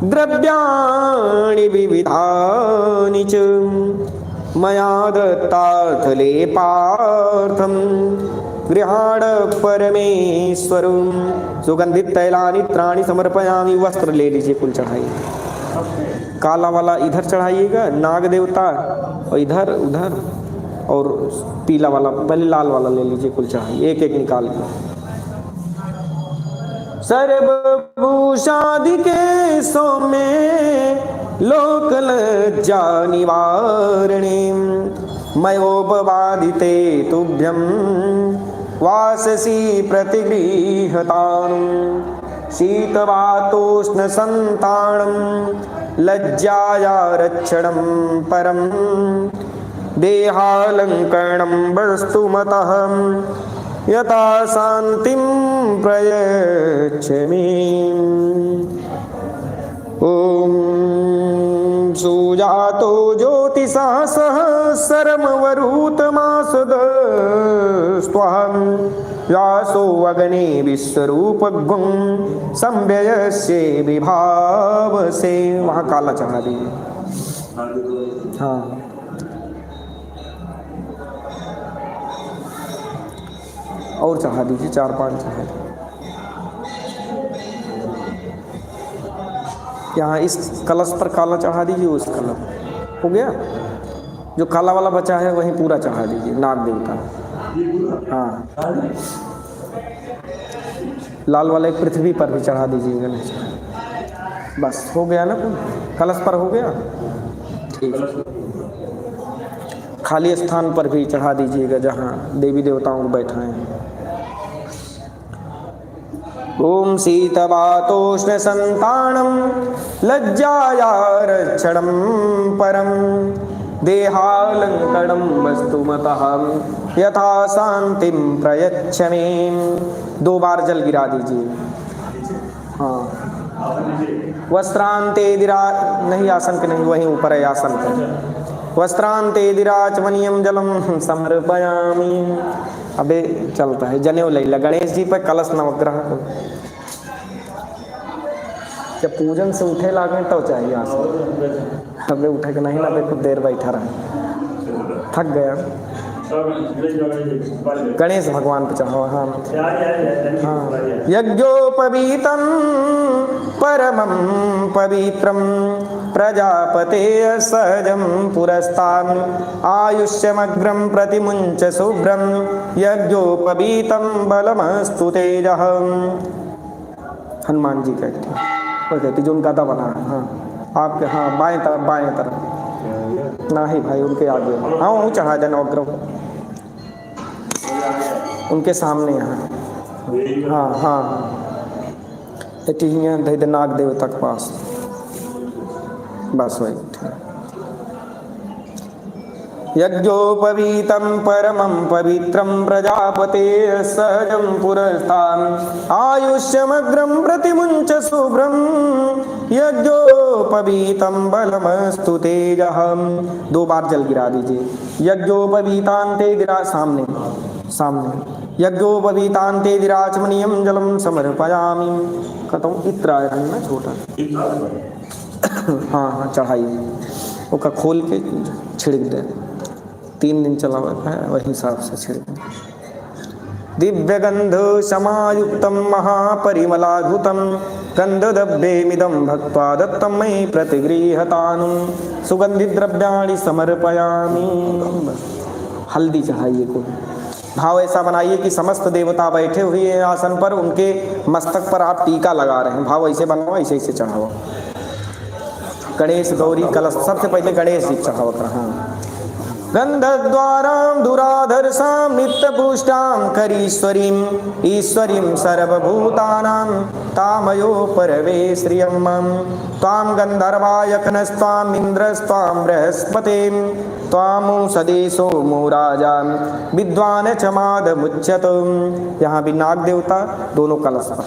द्रव्याणि विविधानि च मया दत्ताथ लेपार्थं गृहाण परमेश्वरं। सुगंधित तैलानि त्राणि समर्पयामि। वस्त्र ले लीजिए, कुल चढ़ाइए। काला वाला इधर चढ़ाइएगा, नाग देवता, और इधर उधर, और पीला वाला पहले लाल वाला ले लीजिए, कुल चढ़ाइए, एक एक निकाल के। सर्वभूषादिके सौम्ये लोकलज्जा निवारणे मयोपवादिते तुभ्यं वाससी प्रतिगृह्यतां शीतवातोष्णसन्तानं लज्जाया रक्षणं परं देहालङ्करणं वस्तु मतः यथा शांतिं प्रयच्छमि। ओम सुजातो ज्योतिषा सह सर्ववरूतमासदस्त्वहं व्यासो अग्नि विश्वरूप गुण संव्यय से विभाव से। वहाँ काला चढ़ा दीजिए। हाँ और चढ़ा दीजिए, 4-5 चढ़ा दीजिए। यहाँ इस कलश पर काला चढ़ा दीजिए, उस कलश हो गया। जो काला वाला बचा है वहीं पूरा चढ़ा दीजिए, नाग देवता। हाँ लाल वाले पृथ्वी पर भी चढ़ा दीजिए गणेश। बस हो गया ना, कलश पर हो गया। ठीक, खाली स्थान पर भी चढ़ा दीजिएगा जहाँ देवी देवताओं को बैठाएं। ओम शीतवातोष्ण संतानम लज्जाया रक्षणम परम देहालंकरणम वस्तुमतः यथा शांतिम प्रयच्छमे। 2 बार जल गिरा दीजिए। हाँ वस्त्रांते दिरा नहीं, आसन के नहीं, वहीं ऊपर है आसन के। वस्त्रांते दिराचमनीयम जलम समर्पयामि। अबे चलता है जनेऊ लैला गणेश जी पर कलश नवग्रह को। जब पूजन से उठे लागे तो चाहिए आसन। अबे उठे के नहीं ना, कुछ देर बैठा रहा, थक गया। गणेश भगवान पे चढ़ाओ। हाँ हाँ यज्ञोपवीतं परमं पवित्रं प्रजापते सहजं पुरस्तान् आयुष्यमग्रं प्रतिमुञ्च शुभ्रं यज्ञोपवीतं बलमस्तु तेजः। हनुमान जी कहते हैं, वो कहती जो उनका गदा बना है। हाँ आपके, हाँ बाएं तरफ ना ही भाई, उनके आगे। हाँ वो चढ़ा जाए नवग्रह उनके सामने। यहाँ हाँ हाँ धैर्य नाग देवता के पास। बस वही। यज्ञोपवीतं परमं पवित्रं प्रजापते सहजं पुरस्तान् आयुष्यमग्रं प्रतिमुञ्च शुभ्रं यज्ञोपवीतं बलमस्तु तेजः। 2 बार जल गिरा दीजिए। यज्ञोपवीतान्ते दिरा सामने सामने यज्ञोपवीतान्ते दिराचमनीयं जलम समर्पयामि। कहता हूँ इत्र है ना छोटा। हाँ हाँ चढ़ाइए, वो का खोल के छिड़क दे। 3 दिन चला हुआ है, वही हिसाब से छिड़क। दिव्यगंध समायुक्तं महापरिमलाद्भुतं गंधद्रव्येमिदं भक्त्वा दत्तं मयि प्रतिगृह्यतानु सुगंधित द्रव्याणि समर्पयामि। हल्दी चढ़ाइए को। भाव ऐसा बनाइए कि समस्त देवता बैठे हुए हैं आसन पर, उनके मस्तक पर आप टीका लगा रहे हैं। भाव ऐसे बनाओ, ऐसे ऐसे चढ़ाओ। गणेश गौरी कलश सबसे पहले गणेश जी चढ़ाओ। हाँ गंधद्वारां दुराधर्षां नित्यपुष्टां करीश्वरीं ईश्वरीं सर्वभूतानां तामयो परवे श्रियं त्वां गन्धर्वायकनस्त्वां इन्द्रस्त्वां बृहस्पतिं त्वामु सदेशो मो राजा विद्वान चमादमुच्यत। यहाँ भी नाग देवता दोनों कलश पर।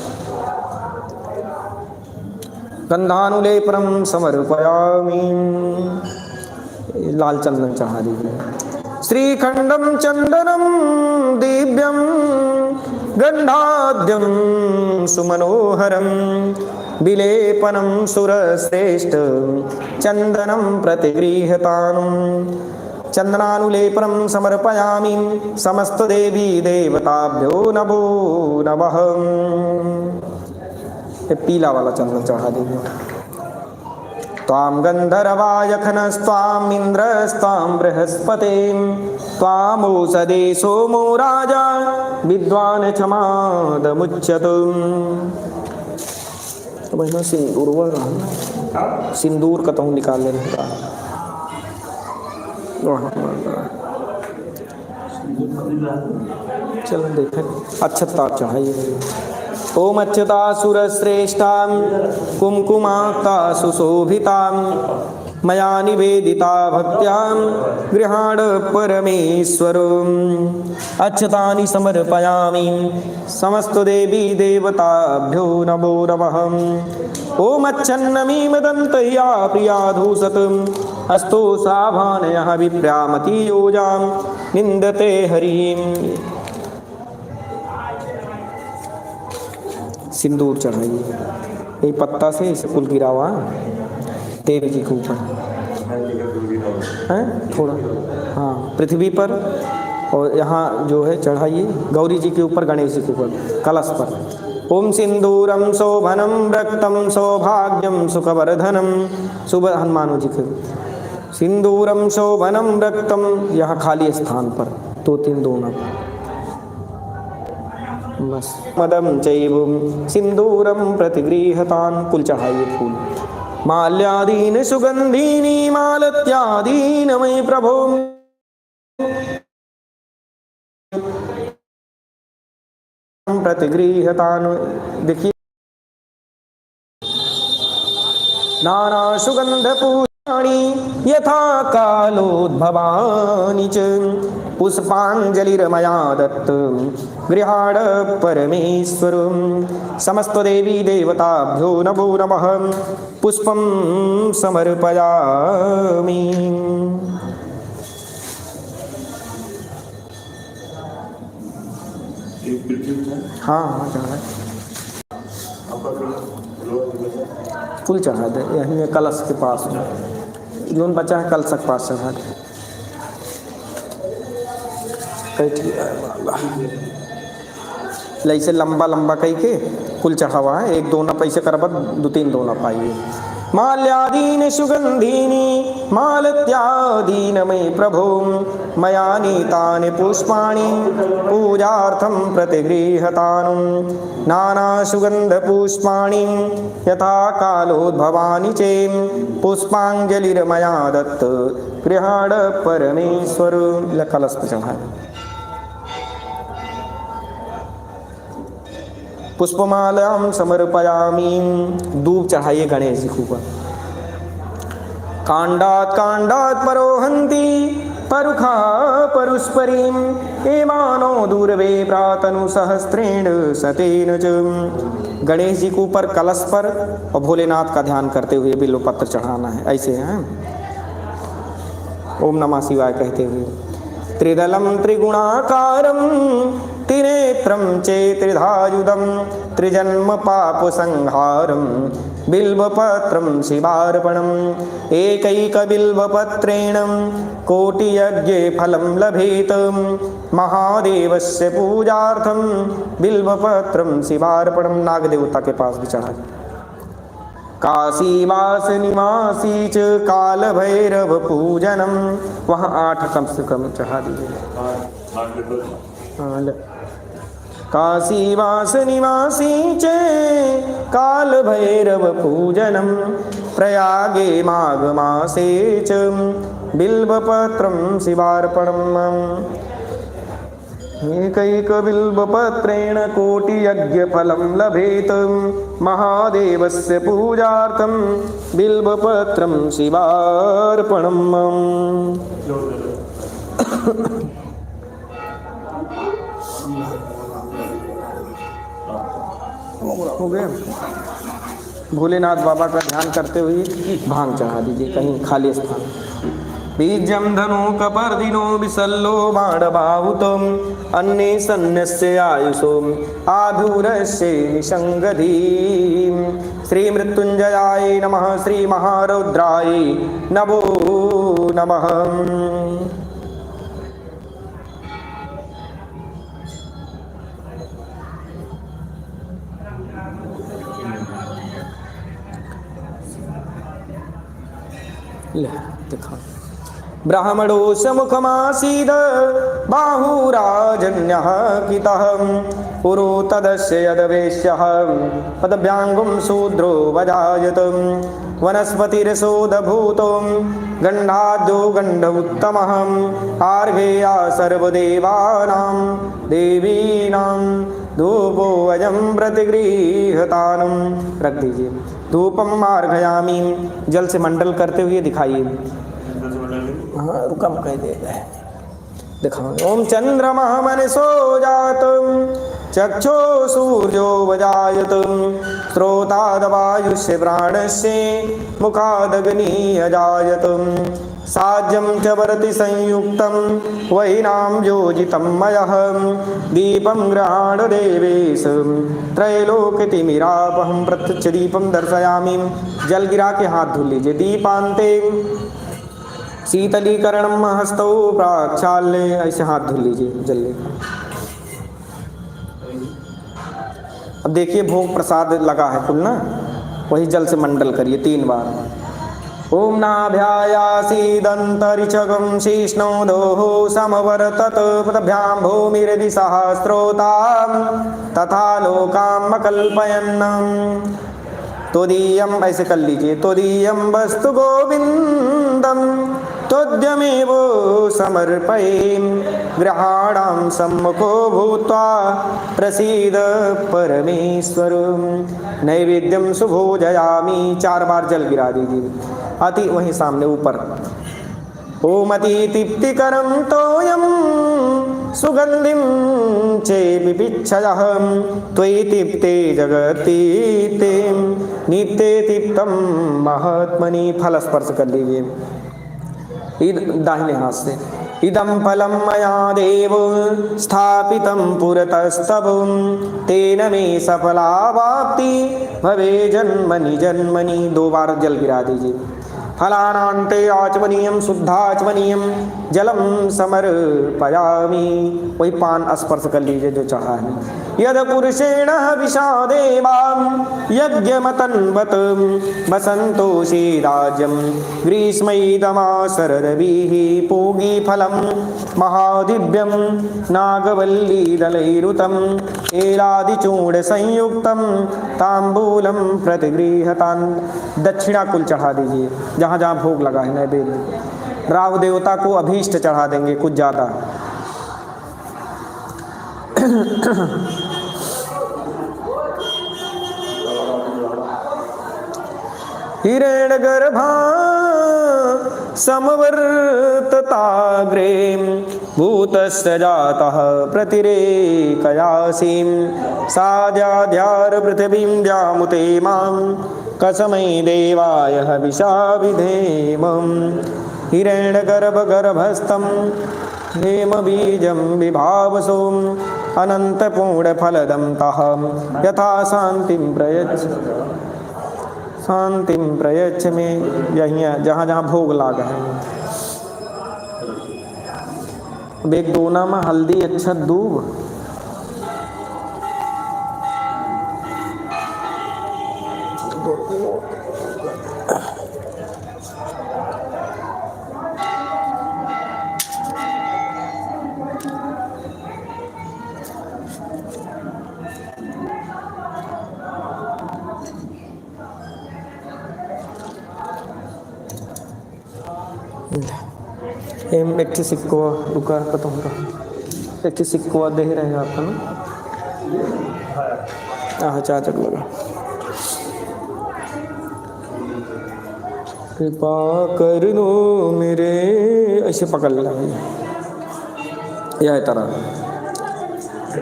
गंधानुलेपनम समर्पयामि। लाल चंदन चढ़ा दीजिए। श्रीखंडम चंदनम दिव्यम गंधाद्यम सुमनोहरम विलेपनम सुरश्रेष्ठ चंदनम प्रतिगृह्यतानु चंदनानुलेपनम समर्पयामि समस्त देवी देवताभ्यो नमो नमः। पीला वाला चंदन चढ़ा दीजिए। त्वां गंधर्वायखनस्त्वां इन्द्रस्त्वां बृहस्पतिं त्वामो सदेशो मो राजा विद्वान क्षमादमुच्यत। सिंदूर का तो निकाल लेने का। चलो देखें। अक्षता चाहिए। ओम अच्युता सुरश्रेष्ठां कुमकुमाक्ता सुशोभितां मया निवेदिता भक्त्यां गृहाण परमेश्वरम् अच्युतानि समर्पयामि समस्त देवी देवताभ्यो नमो नमः। ओम अच्छन्नमीमदन्तया प्रियाधूसत अस्तो साभानयः विप्रामति योजां निन्दते हरिम्। सिंदूर चढ़ाइए। ये पत्ता से इसे कुल गिरा हुआ देवी जी के ऊपर है थोड़ा, हाँ पृथ्वी पर, और यहाँ जो है चढ़ाइए गौरी जी के ऊपर, गणेश जी के ऊपर कलश पर। ओम सिंदूरम शोभनम रक्तम सौभाग्यम सुखवर्धनम, शुभ हनुमान जी के सिंदूरम शोभनम रक्तम, यहाँ खाली स्थान पर 2-3 दोनों बस। मदम चैवम सिंदूरम प्रतिगृहतान, कुल चढ़ाइए फूल। माल्यादीन सुगंधीनी मालत्यादीन मयि प्रभो, प्रतिगृहतान। देखिए नाना सुगंध पूजानि यथा कालोद्भवानि च, पुष्पांजलिर्मया दत्त गृहाण परमेश्वर। समस्त देवी देवताभ्यो नमो नमः, पुष्पं समर्पयामि। हाँ हाँ चढ़ा फूल चढ़ा दे, यहीं कलश के पास में जोन बचा है कलश के पास चढ़ा दे। ऐसे लंबा लंबा कही के कुल चढ़ा हुआ है, 1 दोना पैसे करबत 2-3 दोना पाइए। माल्यादीन सुगंधीनी मालत्यादीन मयि प्रभो, मया नीतानि पुष्पाणि पूजार्थं प्रतिगृहतानि, नाना सुगंध पुष्पाणि यथा कालोद्भवानि चे, पुष्पांजलिर्मया दत्त गृहाण परमेश्वर। कलश पे चढ़ाए। पुष्पमालां समर्पयामि, दूब चढ़ाइए गणेश जी के ऊपर। कांडात कांडात परोहन्ति परुखा परुस्परीं, एमानो दूरवे प्रातनु सहस्रेण सतेन च। गणेश जी के ऊपर कलश पर और भोलेनाथ का ध्यान करते हुए बिल्वपत्र चढ़ाना है, ऐसे हैं ओम नमः शिवाय कहते हुए। त्रिदलम त्रिगुणाकारम त्रिनेत्रम चेत्रिधायुधम, त्रिजन्म पाप संहारम बिल्वपत्रम शिवार्पणम, एकैक बिल्वपत्रेण कोटियज्ञे फलं लभेत, महादेवस्य पूजार्थम बिल्वपत्रम शिवार्पणम। नाग देवता के पास भी चढ़ा। काशीवास निवासी च काल भैरव पूजनम, वहाँ 8 कम से कम चढ़ा दीजिए। काशीवास निवासी च काल भैरव पूजनम, प्रयागे माघ मासे च बिल्वपत्रम शिवार्पणम, एकैक बिल्वपत्रेण कोटियज्ञ फलं लभेत, महादेवस्य पूजार्थं बिल्वपत्रं शिवार्पणम्। हो गया। भोलेनाथ बाबा का ध्यान करते हुए भांग चढ़ा दीजिए कहीं खाली स्थान। बीजम धनु कपर्दिनो विसल्लो बाणबाहुतम, अन्ये सन्नस्य आयुषो आधुरस्य निषंगधी। श्री मृत्युंजयाय नमः, श्री महारौद्राय नमो नमः। दिखा ब्राह्मणो समुखमासीद बाहुराजन्यः कितः, पुरो तदस्य यदवेश्यः पदभ्याङ्गुं शूद्रो वजायत। वनस्पतिरसोदभूतो गण्डाद्यो गण्ड उत्तमः, आर्घेया सर्वदेवानां देवीनां धूपो अयं प्रतिगृहतानं। रख दीजिए। धूपम आर्घयामि, जल से मंडल करते हुए दिखाइए। हाँ रुकम कह दे दिखाओ। ओम चंद्रमा मनसो जात चक्षो सूर्यो वजायत स्रोतादवायुष्य प्राणस्य मुखादग्नि अजायत साज्यं च वरति संयुक्तं वैनां योजितं मयः दीपं गृहाण देवेश त्रैलोक्यतिमिरापहं प्रत्यक्ष दीपं दर्शयामि। जल गिरा के हाथ धुल लीजिए। दीपांते शीतलीकरणं हस्तौ प्राक्षाल्य, ऐसे हाथ धुल लीजिए जल लेकर। अब देखिए भोग प्रसाद लगा है कुल ना, वही जल से मंडल करिए 3 बार। ओम नाभ्यायासीदन्तरिक्षगं शीष्णोदोः समवर्तत पदभ्यां भूमिर्दिशः स्रोतां तथा लोकां अकल्पयन्। त्वदीयं, ऐसे कर लीजिए, त्वदीयं वस्तु गोविन्दं त्वद्यमेव समर्पयेम् ग्रहाणां सम्मुखो भूत्वा प्रसीद परमेश्वर। नैवेद्यं सुभोजयामि, 4 बार जल गिरा दीजिए। अति वहीं सामने ऊपर। ओम अति तृप्तिकरं तोयं सुगंधिं चे पिपिच्छयः त्वयि तृप्ते जगति ते नित्ये तृप्तं महात्मनि। फल स्पर्श कर लीजिए दाहिने हाथ से। इदं फलं मया देव स्थापितं पुरतस्तव तेन मे सफलावाप्ति भवे जन्मनि जन्मनि। 2 बार जल गिरा दीजिए। फलानान्ते आचमनीयं शुद्धाचमनीयं जलम समर्पयामि। वही पान स्पर्श कर लीजिए जो चाहा है। यद पुरुषेण विषादेवां यज्ञमतन्वत वसन्तोषे राज्यं ग्रीष्मैदमा शरदभिः पूगी फलं महादिव्यं नागवल्लीदलैरुतं एलादिचूडसंयुक्तं ताम्बूलं प्रतिगृहतान्। दक्षिणा कुल चढ़ा दीजिए जहाँ जहाँ भोग लगा है नैवेद्य। राहु देवता को अभीष्ट चढ़ा देंगे कुछ ज़्यादा। हिरण्यगर्भा समवर्तताग्रे भूतस्य जातः प्रतिरेकयासीं साजाध्यार पृथिवीं व्यामुते मां कसमै देवाय हविषा विधेमं। हिरण्यगर्भगर्भस्थं हेमबीजं विभावसोम अनन्तपूर्णफलदं तः यथा शान्तिं प्रयच्छ में। यहीं जहाँ जहाँ भोग लागा है। एक दोना में हल्दी अच्छा दूब एक सिक्को रुका पता होगा। एक सिक्को दे रहे आपका ना। हाँ चाचक लगा। कृपा कर दो मेरे, ऐसे पकड़ लेना यह तरह।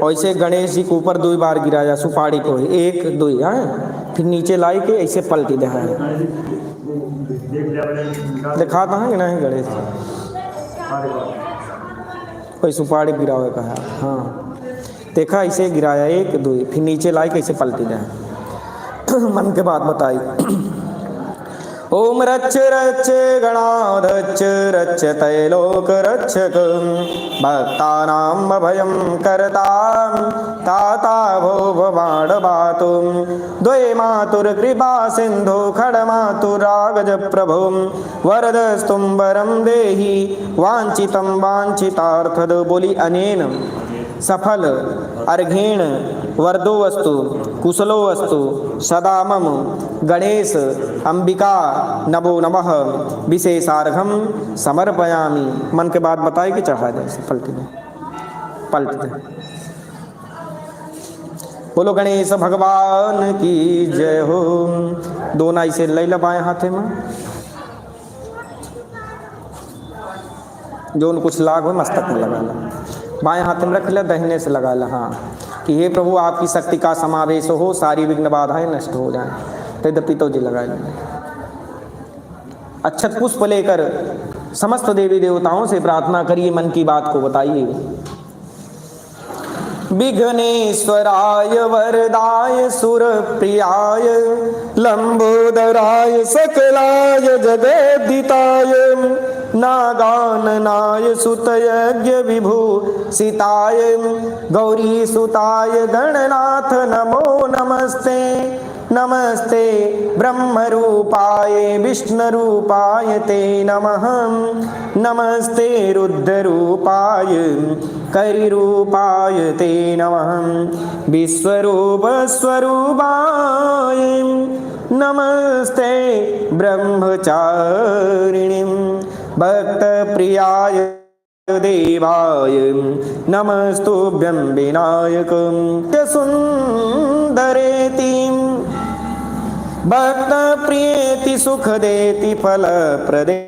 ऐसे गणेश जी के ऊपर 2 बार गिराया सुपारी को, 1 2 हाँ, फिर नीचे लाई के ऐसे पलटी दे दिखाता है कि नहीं गणेश कोई सुपारी गिरावे का है। हाँ देखा ऐसे गिराया 1 2 फिर नीचे लाई कैसे पलटी दे। मन के बात बताई। ओम रच्च रच्च गणाधच्च रच्च तैलोक रक्षक भक्तानां अभयं करतां ताता भो भवाडबातुं द्वये मातुर्कृपा सिन्धु खडमातुरागज प्रभुं वरदस्तुं वरं देहि वाञ्छितं वाञ्छितार्थद। बोली अनेन सफल अर्घेण वरदो वस्तु कुशलो वस्तु सदा मम गणेश अंबिका नमो नमः विशेषार्घम समर्पयामि। मन के बाद बताए कि चढ़ा दे पलट दे। बोलो गणेश भगवान की जय हो। दोनों ऐसे लैला बाएं हाथे में जो कुछ लाग हो मस्तक में लगाना। बाएं हाथ में रख लिया, दाहिने से लगा लिया। हाँ, कि हे प्रभु आपकी शक्ति का समावेश हो, सारी विघ्न बाधाएं नष्ट हो जाएं। तदपि तो जी लगा लेंगे। अक्षत पुष्प लेकर समस्त देवी देवताओं से प्रार्थना करिए, मन की बात को बताइए। विघ्नेश्वराय वरदाय सुरप्रियाय लंबोदराय सकलाय जगद्दिताय नागाननाय सुतयज्ञ विभूषिताय गौरीसुताय गणनाथ नमो नमस्ते। नमस्ते ब्रह्मरूपाय विष्णुरूपाय ते नमः। नमस्ते रुद्ररूपाय करिरूपाय ते नमः। विश्वरूपस्वरूपाय नमस्ते ब्रह्मचारिणीं भक्तप्रियाय देवाय नमस्तुभ्यं विनायकं सुन्दरेतिं भक्तप्रियेति सुखदेति फलप्रदे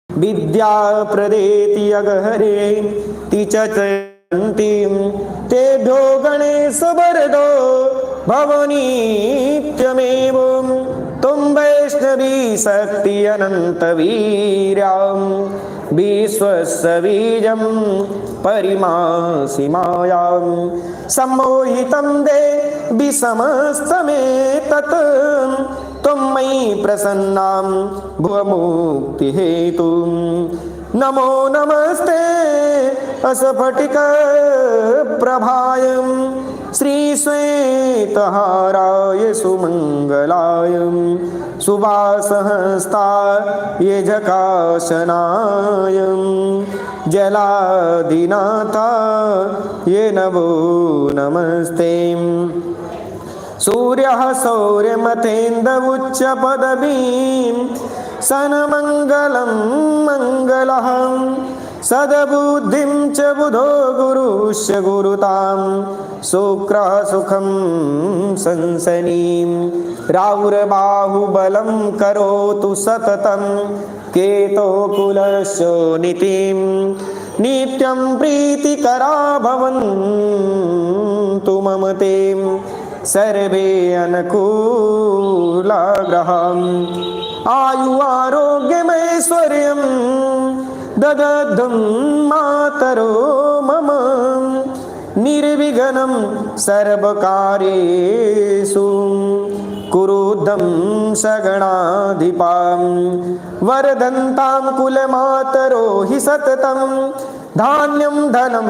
विद्याप्रदेति अगहरेति च चन्तीं तेभ्यो गणेश वरदो भवनीत्यमेव। तुम वैष्णवी शक्ति अनंत वीर्यां विश्वस्य बीजं परिमासि मायां सम्मोहितं देवि समस्तमेतत् त्वं मयि प्रसन्नां भुवमुक्तिहेतुं। नमो नमस्ते अस्फटिक प्रभाय श्रीश्वेतहाराय सुमंगलाय सुवासहस्ताय जकाशनाय जलादिनाथाय नमो नमस्ते। सूर्यः सौर्यमथेन्दवुच्च पदवीं सन्मङ्गलं मङ्गलः सद्बुद्धिं च बुधो गुरुश्च गुरुतां शुक्रः सुखं संसनीं राहुर्बाहुबलं करोतु सततं केतो कुलस्य नीतिं नित्यं प्रीतिकरा भवन्तु मम ते सर्वे अनुकूलाग्रहम् आयु आरोग्यमैश्वर्यं ददद्धुं मातरो मम निर्विघ्नं सर्वकार्येषु कुरुद्धं सगणाधिपां वर्धन्तां कुलमातरो हि सततं धान्यं धनं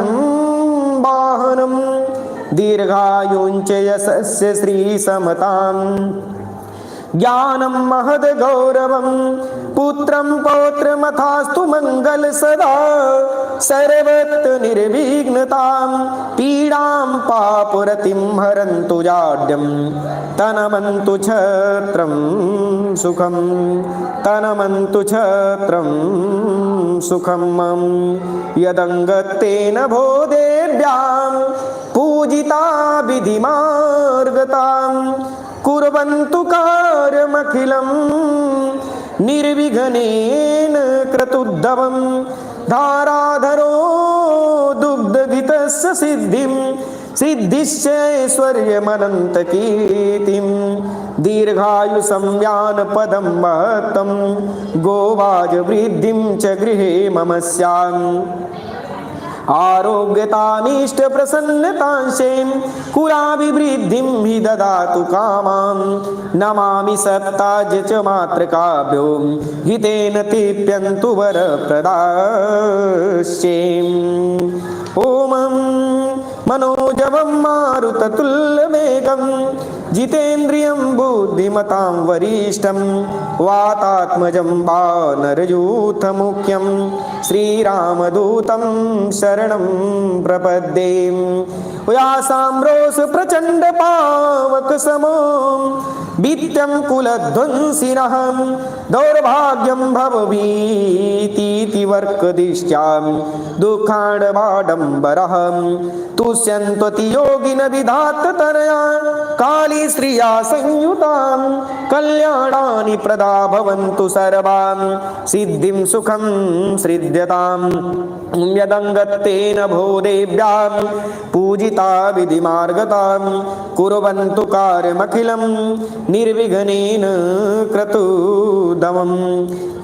वाहनं दीर्घायुञ्च यशस्य श्रीसमताम् ज्ञानं महद गौरवं पुत्रं पौत्रमथास्तु मंगल सदा सर्वत्र निर्विघ्नतां पीडां पापुरतिं हरन्तु जाड्यं तनमन्तु छत्रं सुखं तनमन्तु छत्रं सुखं मम यदङ्गत्तेन भोदेभ्यां पूजिता विधिमार्गतां कुर्वन्तु कार्यमखिलं निर्विघ्नेन क्रतुद्धवं धाराधरो दुग्धघितस्य सिद्धिं सिद्धिश्च ऐश्वर्यमनन्तकीर्तिं दीर्घायुसंयानपदं महत्तं गोवाजवृद्धिं च गृहे मम स्याम् आरोग्यतामीष्ट प्रसन्नतांशें कुलाभिवृद्धिं हि ददातु कामां नमामि सत्ताज च मात्रकाभ्यो हितेन तीप्यन्तु वरप्रदास्येम्। ॐ मनोजवं मारुततुल्यवेगं जितेन्द्रियं बुद्धिमतां वरिष्ठं वातात्मजं वानरयूथमुख्यं श्रीरामदूतं शरणं प्रपद्ये। व्यासाम्रोष प्रचण्ड पावक समो वित्तं कुलध्वंसिनः दौर्भाग्यं भवभीतीति वर्कदिश्यां दुःखाडवाडम्बरः तुष्यन्त्वति योगिन विधाततनया काली श्रिया संयुतां कल्याणानि प्रदा भवन्तु सर्वां सिद्धिं सुखं सृज्यताम् यदङ्गत्तेन भो देव्यां पूजिता विधिमार्गतां कुर्वन्तु कार्यमखिलं निर्विघ्नेन क्रतुदमम्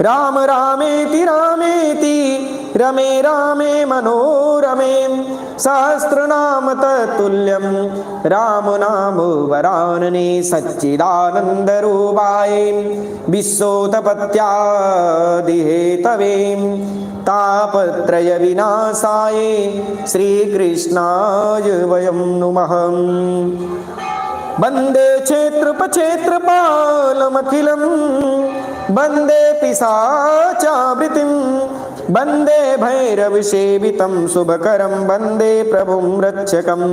राम रामेति रामेति रमे रामे मनोरमे सहस्रनाम तत्तुल्यं राम नाम वरानने सच्चिदानन्दरूपाय विश्वोत्पत्त्यादिहेतवे तापत्रय विनाशाय श्रीकृष्णाय वयं नुमः वन्दे क्षेत्रपक्षेत्रपालमखिलं वन्दे पिशाचावृतिं वन्दे भैरवसेवितं शुभकरं वन्दे प्रभुं रक्षकं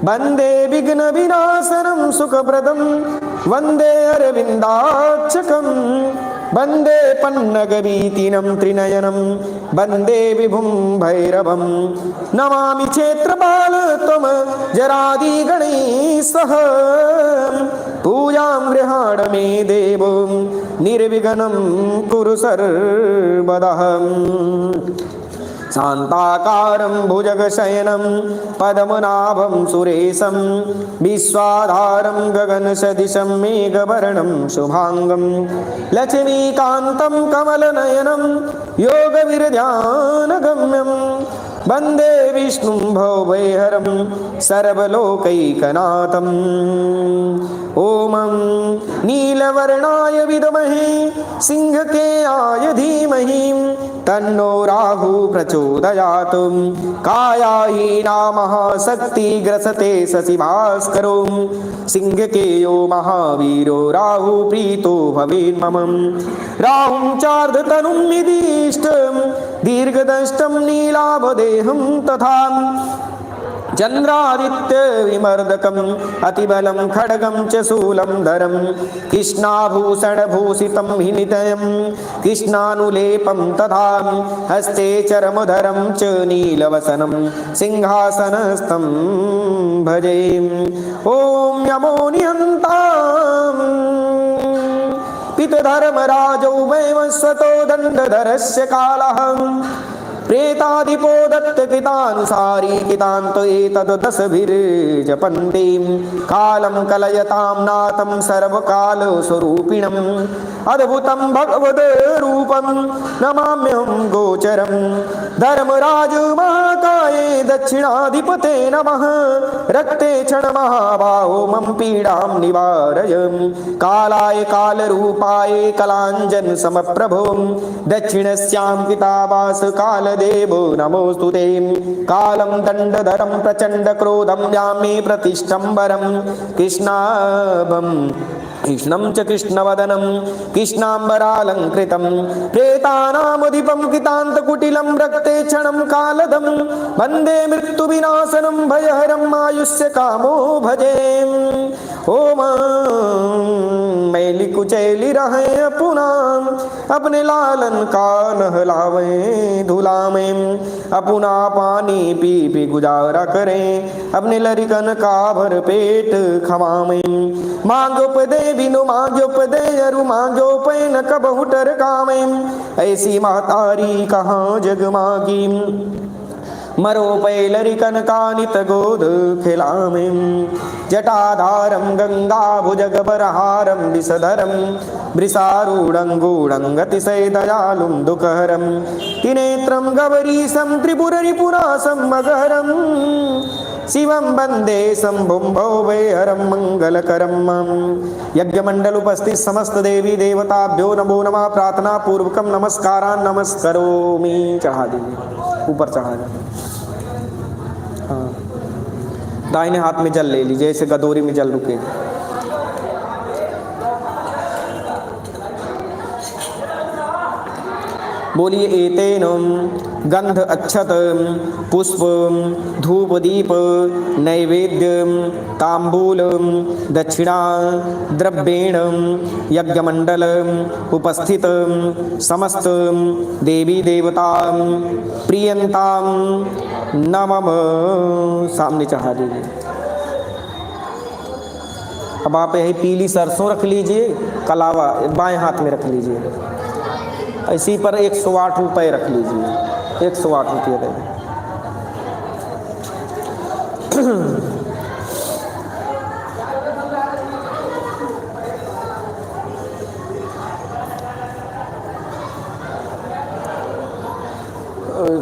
वन्दे विघ्नविनाशनं सुखप्रदं वन्दे अरविन्दाक्षकं वन्दे पन्नगवीतिनं त्रिनयनं वन्दे विभुं भैरवं नमामि क्षेत्रपाल त्वं जरादिगणैः पूजां गृहाण मे देवो निर्विघ्नं कुरु सर्वदा शान्ताकारं भुजगशयनं पद्मनाभं सुरेशं विश्वाधारं गगनसदृशं मेघवर्णं शुभांगं लक्ष्मीकान्तं कमलनयनं योगविरध्यानगम्यं वन्दे विष्णुं भवभयहरं सर्वलोकैकनाथम् ॐ नीलवर्णाय विद्महे सिंहकेयाय धीमहि तन्नो राहु प्रचोदयात् कायाहीना महाशक्तिग्रसते शशिभास्करो सिंहकेयो महावीरो राहु प्रीतो भवेन्मम राहुं चार्धतनुं निदिष्टं दीर्घदष्टं नीलाभदेहं तथा चन्द्रादित्य विमर्दकम् अतिबलं खड्गं च शूलं धरं कृष्णाभूषणभूषितं हिनितयं कृष्णानुलेपं तथा हस्ते चरमधरं च नीलवसनं सिंहासनस्थं भजे ॐ यमो निहन्ताम् पितधर्मराजौ वैवस्वतो दण्डधरस्य कालः प्रेतादिपो दत्तकृतानुसारी कृतान्त एतद् दशभिर्जपन्ति कालं कलयतां नाथं सर्वकालस्वरूपिणम् अद्भुतं भगवद्रूपं नमाम्यहं गोचरं धर्मराज महाकाये दक्षिणाधिपते नमः रक्ते क्षणमहाबाहो मम पीडां निवारय कालाय कालरूपाय कलाञ्जन समप्रभो दक्षिणस्यां कृतावास काल देवो नमोस्तुते कालं दण्डधरं प्रचण्ड क्रोधं यामे प्रतिष्ठम्बरं कृष्णं च कृष्णवदनं कृष्णाम्बरालङ्कृतं प्रेतानामधिपं कृतान्तकुटिलं रक्ते क्षणं कालदं वन्दे मृत्युविनाशनं भयहरं आयुष्य कामो भजे ओम मैली कुचैली रहे पुना अपने लालन का नहलावे धुलावे अपना पानी पी पी गुजारा करें अपने लरिकन का भर पेट खवावे मांगो पदे बिनु मांगो पदे अरु मांगो पे न कबहु टर कामे ऐसी मातारी कहाँ जग मागी मरो पैलरिकन कानित गोद खिलामे जटाधारं गंगाभुजगबरहारं विषधरं वृषारूढङ्गूढङ्गतिशय दयालुं दुःखहरं त्रिनेत्रं गौरीशं त्रिपुररिपुरासं मगहरं शिवं वन्दे शम्भुं भवभयहरं मंगलकरं यज्ञमंडल उपस्थित समस्त देवी देवताभ्यो नमो नमः प्रार्थना पूर्वकम नमस्कारान् नमस्करोमि। चढ़ा दीजिए, ऊपर चढ़ा दीजिए। हाँ, दाहिने हाथ में जल ले लीजिए, ऐसे गदोरी में जल रुकेगी। बोलिए एतेन गंध अक्षत पुष्प धूप दीप नैवेद्य तांबूल दक्षिणा द्रव्येण यज्ञमंडल उपस्थित समस्त देवी देवता प्रियंताम नमः। सामने चढ़ा दीजिए। अब आप यही पीली सरसों रख लीजिए, कलावा बाएं हाथ में रख लीजिए, इसी पर 108 रुपये रख लीजिए, 108 रुपये देंगे।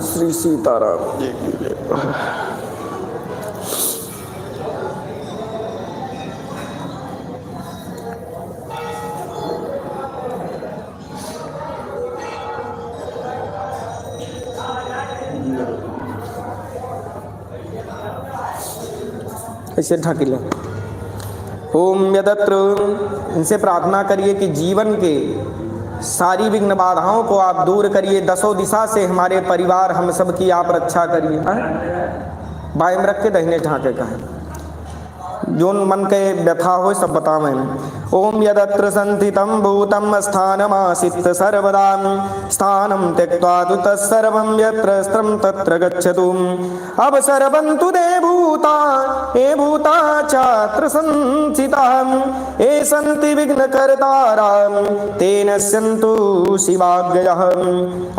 श्री सीताराम जी की जय। इसे ढक लो। ओम यदत्र, इनसे प्रार्थना करिए कि जीवन के सारी विघ्न बाधाओं को आप दूर करिए, दसों दिशा से हमारे परिवार हम सब की आप रक्षा करिए। बाएं में रख के दाहिने ढाके का है, जो मन के व्यथा हो सब बतावें। ओम यदत्र संस्थितं भूतं स्थानमासीत् सर्वदा स्थानं त्यक्त्वा तु तत्सर्वं यत्र स्त्रं तत्र गच्छतु। अब सर्वन्तु ते भूता ये भूता चात्र संस्थिता ये सन्ति विघ्नकर्तारं तेन स्यन्तु शिवाज्ञयः।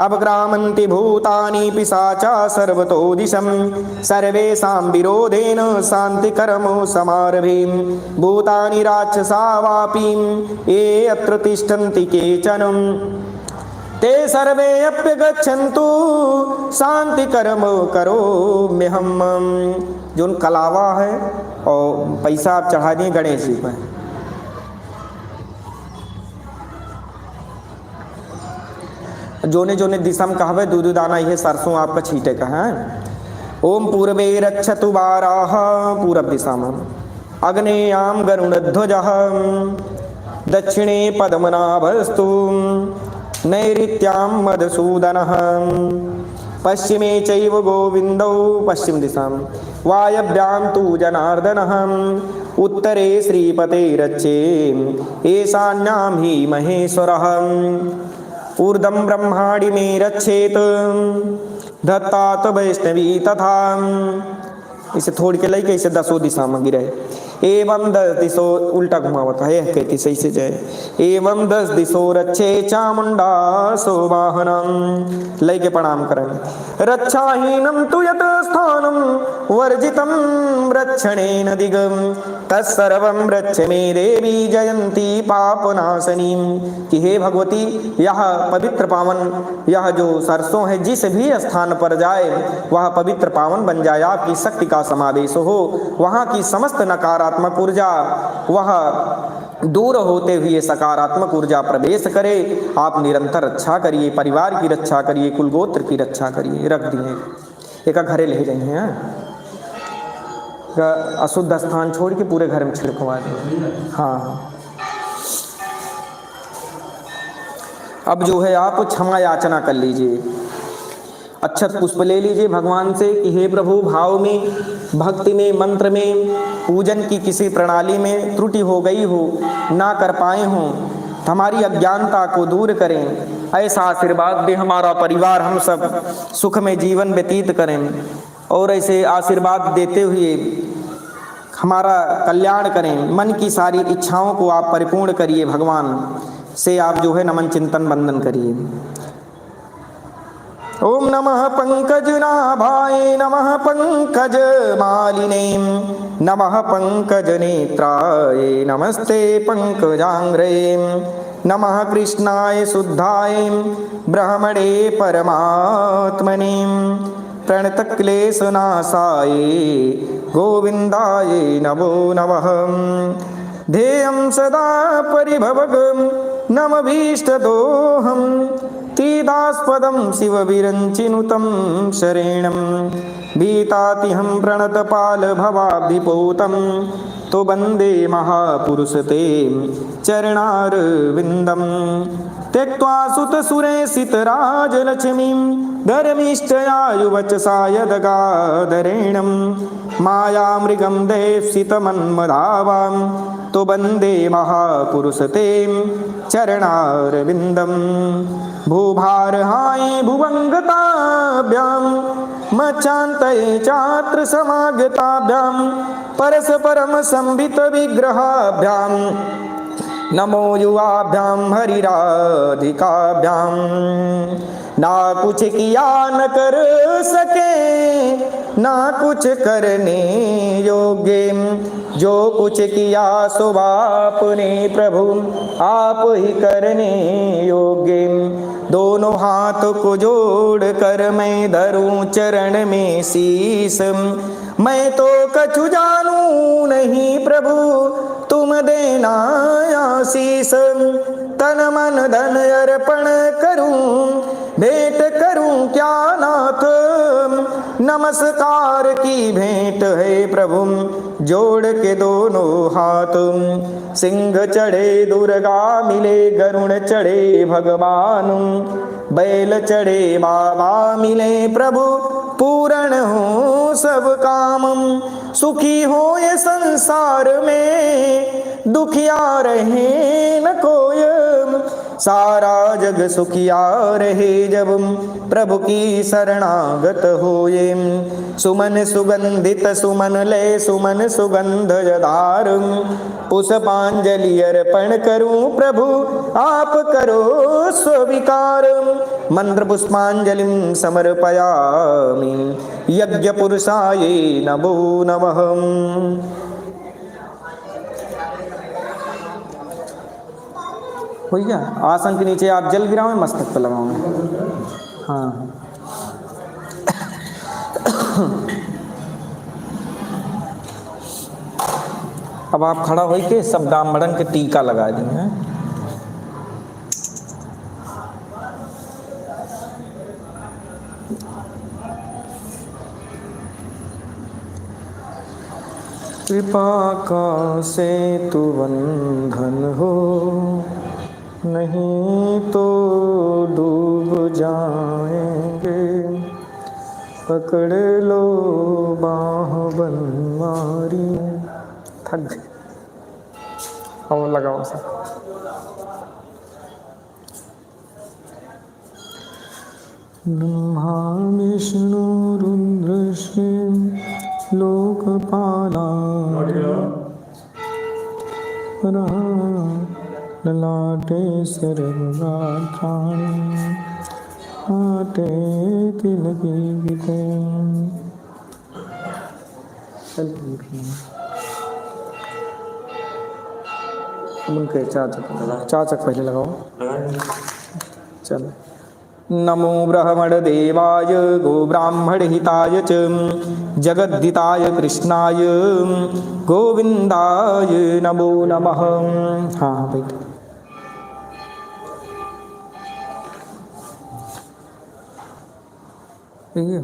अब ग्रामन्ति भूतानि पिशाचा सर्वतो दिशं सर्वेषां विरोधेन शान्तिकर्मो समारभे। भूतानि राक्षसा ये अत्र तिष्ठन्ति केचन ते सर्वे अप्यगच्छन्तु शांति कर्म करोम्यहम्। जो कलावा है और पैसा आप चढ़ा दिए गणेश जी पर। जोने जोने दिशा में कहवे दूध दाना ये सरसों आपका छीटे का है। ओम पूर्वे रक्षतु बाराः, पूरब दिशा में अग्नेयां गरुड़ध्वजः दक्षिणे पद्मनाभस्तु नैऋत्यां मधुसूदनः पश्चिमे चैव गोविन्दौ, पश्चिम दिशां वायव्यां तु जनार्दनः उत्तरे श्रीपतेरच्चे ईशान्यां हि महेश्वरः। ऊर्ध्वं ब्रह्माणि मे रक्षेत् दत्तात् वैष्णवी तथा। इसे थोड़ के लई के इसे दसों दिशा में गिरे। एवं 10 दिशो उल्टा घुमावत है कहती सही से जय। एवं 10 दिशो रक्षे चामुंडा सोवाहनम, लय के प्रणाम करें। रक्षाहीनम तु यत स्थानम वर्जितम रक्षणेन दिगम तत्सर्वं रक्ष मे देवी जयंती पापनाशनी। कि हे भगवती, यह पवित्र पावन, यह जो सरसों है जिस भी स्थान पर जाए वह पवित्र पावन बन जाए, आपकी शक्ति का समावेश हो, वहाँ की समस्त नकारात्मक ऊर्जा वह दूर होते हुए सकारात्मक ऊर्जा प्रवेश करे। आप निरंतर रक्षा करिए, परिवार की रक्षा करिए, कुलगोत्र की रक्षा करिए। रख दिए एक घरे ले जाइए हैं, अशुद्ध स्थान छोड़ के पूरे घर में छिड़कवा दें। हाँ, अब जो है आप क्षमा याचना कर लीजिए, अक्षत पुष्प ले लीजिए भगवान से कि हे प्रभु, भाव में, भक्ति में, मंत्र में, पूजन की किसी प्रणाली में त्रुटि हो गई हो, ना कर पाए हों, हमारी अज्ञानता को दूर करें। ऐसा आशीर्वाद दे, हमारा परिवार हम सब सुख में जीवन व्यतीत करें। और ऐसे आशीर्वाद देते हुए हमारा कल्याण करें। मन की सारी इच्छाओं को आप परिपूर्ण करिए। भगवान से आप जो है नमन चिंतन वंदन करिए। ओम नमः पंकजनाभाय नमः पंकजमालिने नमः पंकजनेत्राय नमस्ते पंकजांग्रये नमः कृष्णाय शुद्धाय ब्रह्मणे परमात्मने प्रणतक्लेशनाशाय गोविन्दाय नमो नमः। ध्येयं सदा परिभवगं नमभीष्टदोहं तीदास्पदं शिवविरञ्चिनुतं शरणं भीतातिहं प्रणतपालभवाब्धिपोतं तो वन्दे महापुरुषते चरणारविन्दं त्यक्त्वा सुतसुरेसितराजलक्ष्मीं धर्मिष्ठयायुवचसा यदगाधरेणं मायामृगं देप्सितमन्मधावां तो वन्दे महापुरुषते चरणारविन्दं भूभारहाय भुवङ्गताभ्यां मच्छान्तये चात्र समागताभ्यां परस्परं संवित विग्रहाभ्यां नमो युवाभ्यां हरिराधिकाभ्यां। ना कुछ किया न कर सके ना कुछ करने योग्य, जो कुछ किया सो आपने प्रभु आप ही करने योग्य। दोनों हाथ को जोड़ कर मैं धरूं चरण में शीस, मैं तो कछु जानू नहीं प्रभु तुम देना आशीष। तन मन धन अर्पण करूं भेंट करूं क्या नाथ, नमस्कार की भेंट है प्रभु जोड़ के दोनों हाथ। सिंह चढ़े दुर्गा मिले गरुण चढ़े भगवान, बैल चढ़े बाबा मिले प्रभु पूर्ण हो सब काम। सुखी हो ये संसार में दुखिया रहे न कोय, सारा जग सुखिया रहे जब प्रभु की शरणागत होए। सुमन सुगंधित सुमन ले सुमन सुगंध जदार, पुष्पांजलि अर्पण करूं प्रभु आप करो स्वीकार। मंत्र पुष्पांजलिं समर्पयामि यज्ञ पुरुषाय नमो नमः। हो गया। आसन के नीचे आप जल गिराओ, मस्तक पे लगाओ। हाँ अब आप खड़ा हो के सब ब्राह्मणन के टीका लगा देंगे। कृपा का सेतु बंधन हो, नहीं तो डूब जाएंगे। पकड़ लो बाह बनवारी। थक गए और लगाओ सर। ब्रह्मा विष्णु रुद्र शिव लोकपाला ललाटे सर्वगात्राणि हाथे तिलकी गीते। उनके चाचक पहले लगाओ। चलो। नमो ब्रह्मण देवाय गो ब्राह्मण हिताय च जगद्धिताय कृष्णाय गोविंदाय नमो नमः। हाँ बैठ। ठीक है।